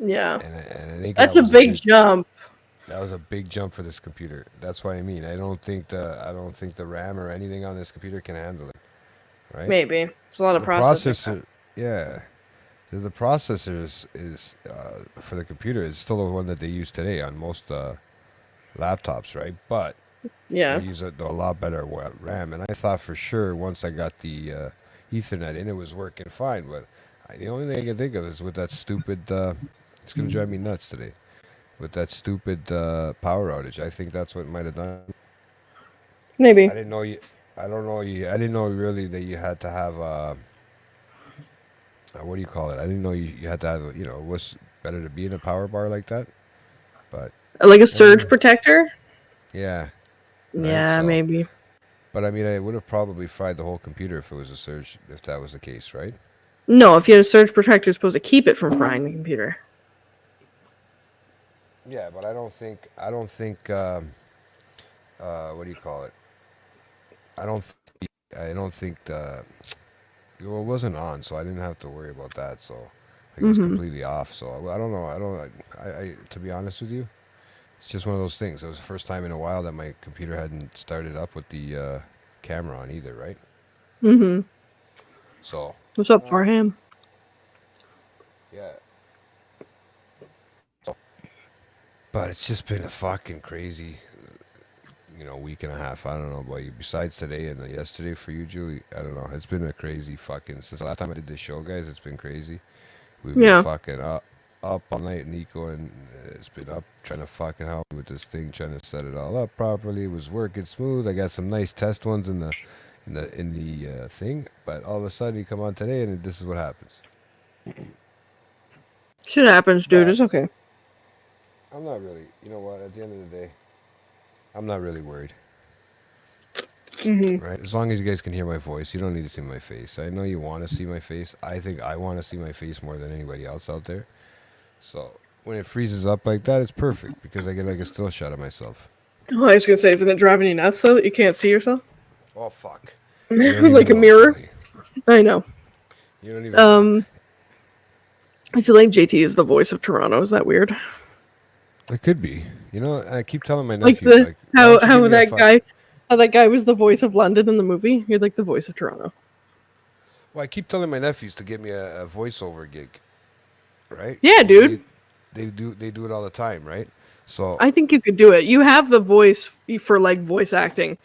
Speaker 2: Yeah.
Speaker 1: And I think
Speaker 2: that's a big jump.
Speaker 1: That was a big jump for this computer. That's what I mean. I don't think the RAM or anything on this computer can handle it. Right?
Speaker 2: Maybe it's a lot of processing.
Speaker 1: Yeah. The processor is for the computer is still the one that they use today on most laptops, right? But they
Speaker 2: Yeah.
Speaker 1: use a lot better RAM, and I thought for sure once I got the Ethernet in, it was working fine. But the only thing I can think of is with that stupid. It's gonna drive me nuts today with that stupid power outage. I think that's what might have done.
Speaker 2: Maybe.
Speaker 1: I didn't know you. I don't know you. I didn't know really that you had to have what do you call it? I didn't know you had to have. You know, it was better to be in a power bar like that. But
Speaker 2: Like a
Speaker 1: I
Speaker 2: surge
Speaker 1: mean,
Speaker 2: protector?
Speaker 1: yeah, right.
Speaker 2: Yeah,
Speaker 1: So,
Speaker 2: maybe.
Speaker 1: but I mean, I would have probably fried the whole computer if it was a surge. If that was the case, right?
Speaker 2: No, if you had a surge protector, it's supposed to keep it from frying the computer.
Speaker 1: Yeah, but I don't think. What do you call it? I don't. I don't think the. Well, it wasn't on, so I didn't have to worry about that. So, like, it was
Speaker 2: Mm-hmm.
Speaker 1: completely off. So I don't know. I don't. To be honest with you, it's just one of those things. It was the first time in a while that my computer hadn't started up with the camera on either, right?
Speaker 2: Mm-hmm.
Speaker 1: So,
Speaker 2: What's up, Farham?
Speaker 1: yeah. But it's just been a fucking crazy, week and a half. I don't know about you. Besides today and yesterday for you, Julie, I don't know. It's been a crazy fucking since the last time I did this show, guys. It's been crazy. We've been
Speaker 2: Yeah.
Speaker 1: fucking up all night, Nico, and it's been up trying to fucking help me with this thing, trying to set it all up properly. It was working smooth. I got some nice test ones in the thing, but all of a sudden you come on today and this is what happens.
Speaker 2: Shit happens, dude.
Speaker 1: But
Speaker 2: It's okay.
Speaker 1: I'm not really. You know what? At the end of the day, I'm not really worried.
Speaker 2: Mm-hmm.
Speaker 1: Right? As long as you guys can hear my voice, you don't need to see my face. I know you want to see my face. I think I want to see my face more than anybody else out there. So when it freezes up like that, it's perfect because I get like a still shot of myself.
Speaker 2: Oh, I was gonna say, isn't it driving you nuts though that you can't see yourself?
Speaker 1: Oh fuck! You don't
Speaker 2: Like a
Speaker 1: even know,
Speaker 2: mirror?
Speaker 1: Julie.
Speaker 2: I know.
Speaker 1: You don't even know.
Speaker 2: I feel like JT is the voice of Toronto. Is that weird?
Speaker 1: It could be. I keep telling my
Speaker 2: Like
Speaker 1: nephews, like, why don't you
Speaker 2: how
Speaker 1: give me a
Speaker 2: that
Speaker 1: fuck?
Speaker 2: how that guy was the voice of London in the movie. You're like the voice of Toronto.
Speaker 1: Well, I keep telling my nephews to get me a voiceover gig, right?
Speaker 2: Yeah, dude.
Speaker 1: They do it all the time, right? So
Speaker 2: I think you could do it. You have the voice for like voice acting.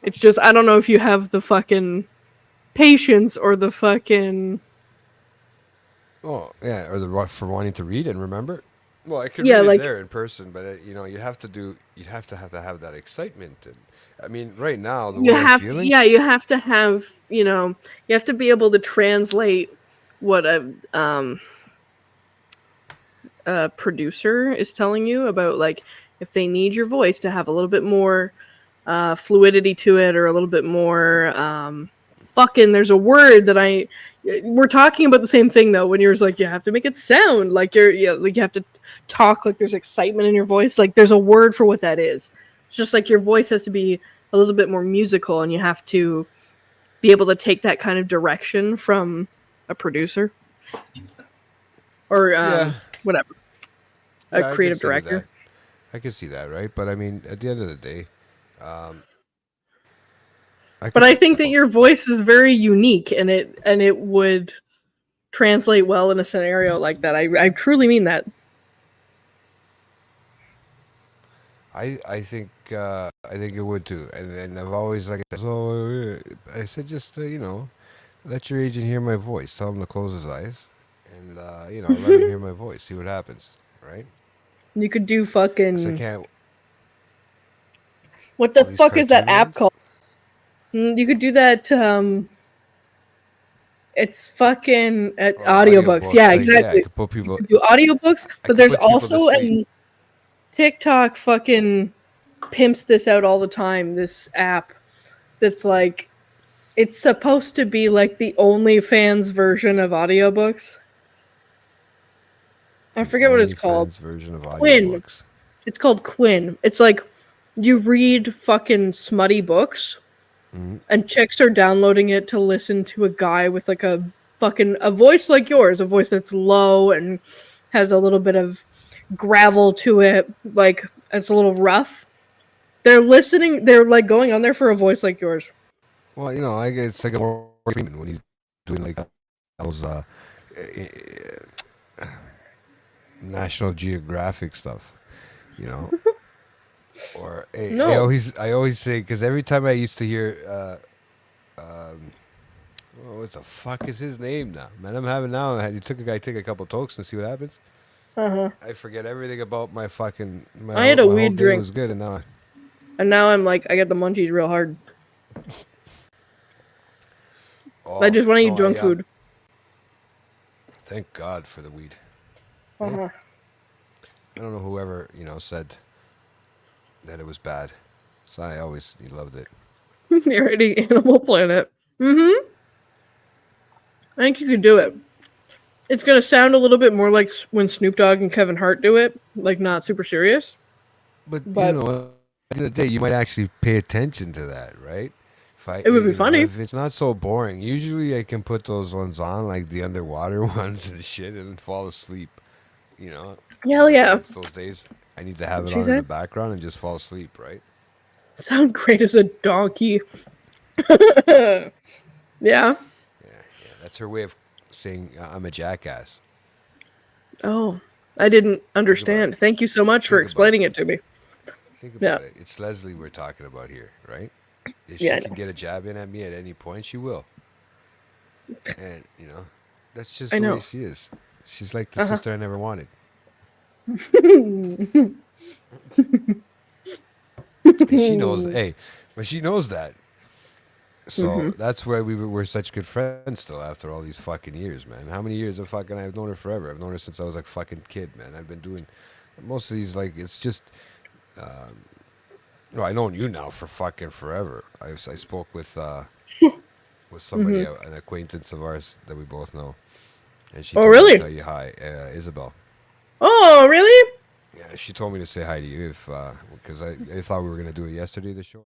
Speaker 2: It's just I don't know if you have the fucking patience or the fucking
Speaker 1: oh yeah, or for wanting to read and remember. Well, I could
Speaker 2: yeah,
Speaker 1: read it
Speaker 2: like
Speaker 1: there in person, but you'd have to have that excitement. And I mean, right now the
Speaker 2: you
Speaker 1: way I'm
Speaker 2: have to
Speaker 1: feeling,
Speaker 2: you have to have, you have to be able to translate what a producer is telling you about like if they need your voice to have a little bit more fluidity to it or a little bit more fucking there's a word that we're talking about the same thing though when you're just like you have to make it sound like like you have to talk like there's excitement in your voice, like there's a word for what that is. It's just like your voice has to be a little bit more musical and you have to be able to take that kind of direction from a producer or
Speaker 1: yeah,
Speaker 2: whatever, a
Speaker 1: yeah, I can
Speaker 2: creative
Speaker 1: see with that.
Speaker 2: director.
Speaker 1: I can see that, right? But I mean, at the end of the day, um, I
Speaker 2: But
Speaker 1: could.
Speaker 2: I think that your voice is very unique and it would translate well in a scenario like that. I truly mean that.
Speaker 1: I think it would too, and I've always like so I said just let your agent hear my voice. Tell him to close his eyes, and let him hear my voice. See what happens, right?
Speaker 2: You could do
Speaker 1: 'Cause I
Speaker 2: fucking
Speaker 1: can't.
Speaker 2: what the
Speaker 1: These
Speaker 2: fuck is that
Speaker 1: cartoon
Speaker 2: app
Speaker 1: ones.
Speaker 2: called? You could do that it's fucking at
Speaker 1: Oh,
Speaker 2: audiobooks. Yeah,
Speaker 1: audiobooks. I
Speaker 2: exactly.
Speaker 1: could put
Speaker 2: You
Speaker 1: people.
Speaker 2: could do audiobooks,
Speaker 1: I
Speaker 2: but
Speaker 1: could
Speaker 2: there's
Speaker 1: put people to
Speaker 2: also
Speaker 1: sleep.
Speaker 2: an TikTok fucking pimps this out all the time, this app that's like it's supposed to be like the OnlyFans version of audiobooks. I
Speaker 1: The
Speaker 2: forget what it's called.
Speaker 1: OnlyFans version of
Speaker 2: Quinn.
Speaker 1: audiobooks.
Speaker 2: It's called Quinn. It's like you read fucking smutty books
Speaker 1: Mhm.
Speaker 2: and chicks are downloading it to listen to a guy with like a voice like yours, a voice that's low and has a little bit of gravel to it, like it's a little rough. They're like going on there for a voice like yours.
Speaker 1: Well, it's like a more when he's doing like those National Geographic stuff, you know. Or
Speaker 2: No.
Speaker 1: I always say, because every time I used to hear, what the fuck is his name now? Man, I'm having now. You took a guy take a couple tokes and see what happens.
Speaker 2: Uh-huh.
Speaker 1: I forget everything about my fucking.
Speaker 2: I had a
Speaker 1: my whole
Speaker 2: weed
Speaker 1: day
Speaker 2: drink.
Speaker 1: was good, and now.
Speaker 2: And now I'm like, I get the munchies real hard.
Speaker 1: Oh,
Speaker 2: I just want to eat
Speaker 1: no,
Speaker 2: junk food.
Speaker 1: Thank God for the weed.
Speaker 2: Uh-huh.
Speaker 1: I don't know whoever said that it was bad, so I always loved it.
Speaker 2: You're eating Animal Planet. Mm-hmm. I think you could do it. It's gonna sound a little bit more like when Snoop Dogg and Kevin Hart do it, like not super serious.
Speaker 1: But
Speaker 2: But
Speaker 1: at the end of the day, you might actually pay attention to that, right?
Speaker 2: it would be funny.
Speaker 1: If it's not so boring. Usually, I can put those ones on, like the underwater ones and shit, and fall asleep. You know.
Speaker 2: Hell yeah.
Speaker 1: It's those days I need to have it
Speaker 2: She
Speaker 1: on in the
Speaker 2: said?
Speaker 1: background and just fall asleep, right?
Speaker 2: Sound great as a donkey. Yeah.
Speaker 1: Yeah, that's her way of saying I'm a jackass.
Speaker 2: Oh, I didn't understand. Thank you so much for explaining it to me.
Speaker 1: Think about it. It's Leslie we're talking about here, right? If she
Speaker 2: Yeah, I
Speaker 1: can
Speaker 2: know.
Speaker 1: get a jab in at me at any point, she will. And, that's just
Speaker 2: I
Speaker 1: the
Speaker 2: know.
Speaker 1: way she is. She's like the sister I never wanted. And she knows, hey, but she knows that. So that's why we're such good friends still after all these fucking years, man. How many years I've known her forever. I've known her since I was like fucking kid, man. I've been doing most of these, like, it's just, I've known you now for fucking forever. I spoke with somebody, an acquaintance of ours that we both know. And she
Speaker 2: Oh,
Speaker 1: told me
Speaker 2: really?
Speaker 1: to tell you hi, Isabel.
Speaker 2: Oh, really?
Speaker 1: Yeah, she told me to say hi to you if because I thought we were gonna do it yesterday, the show.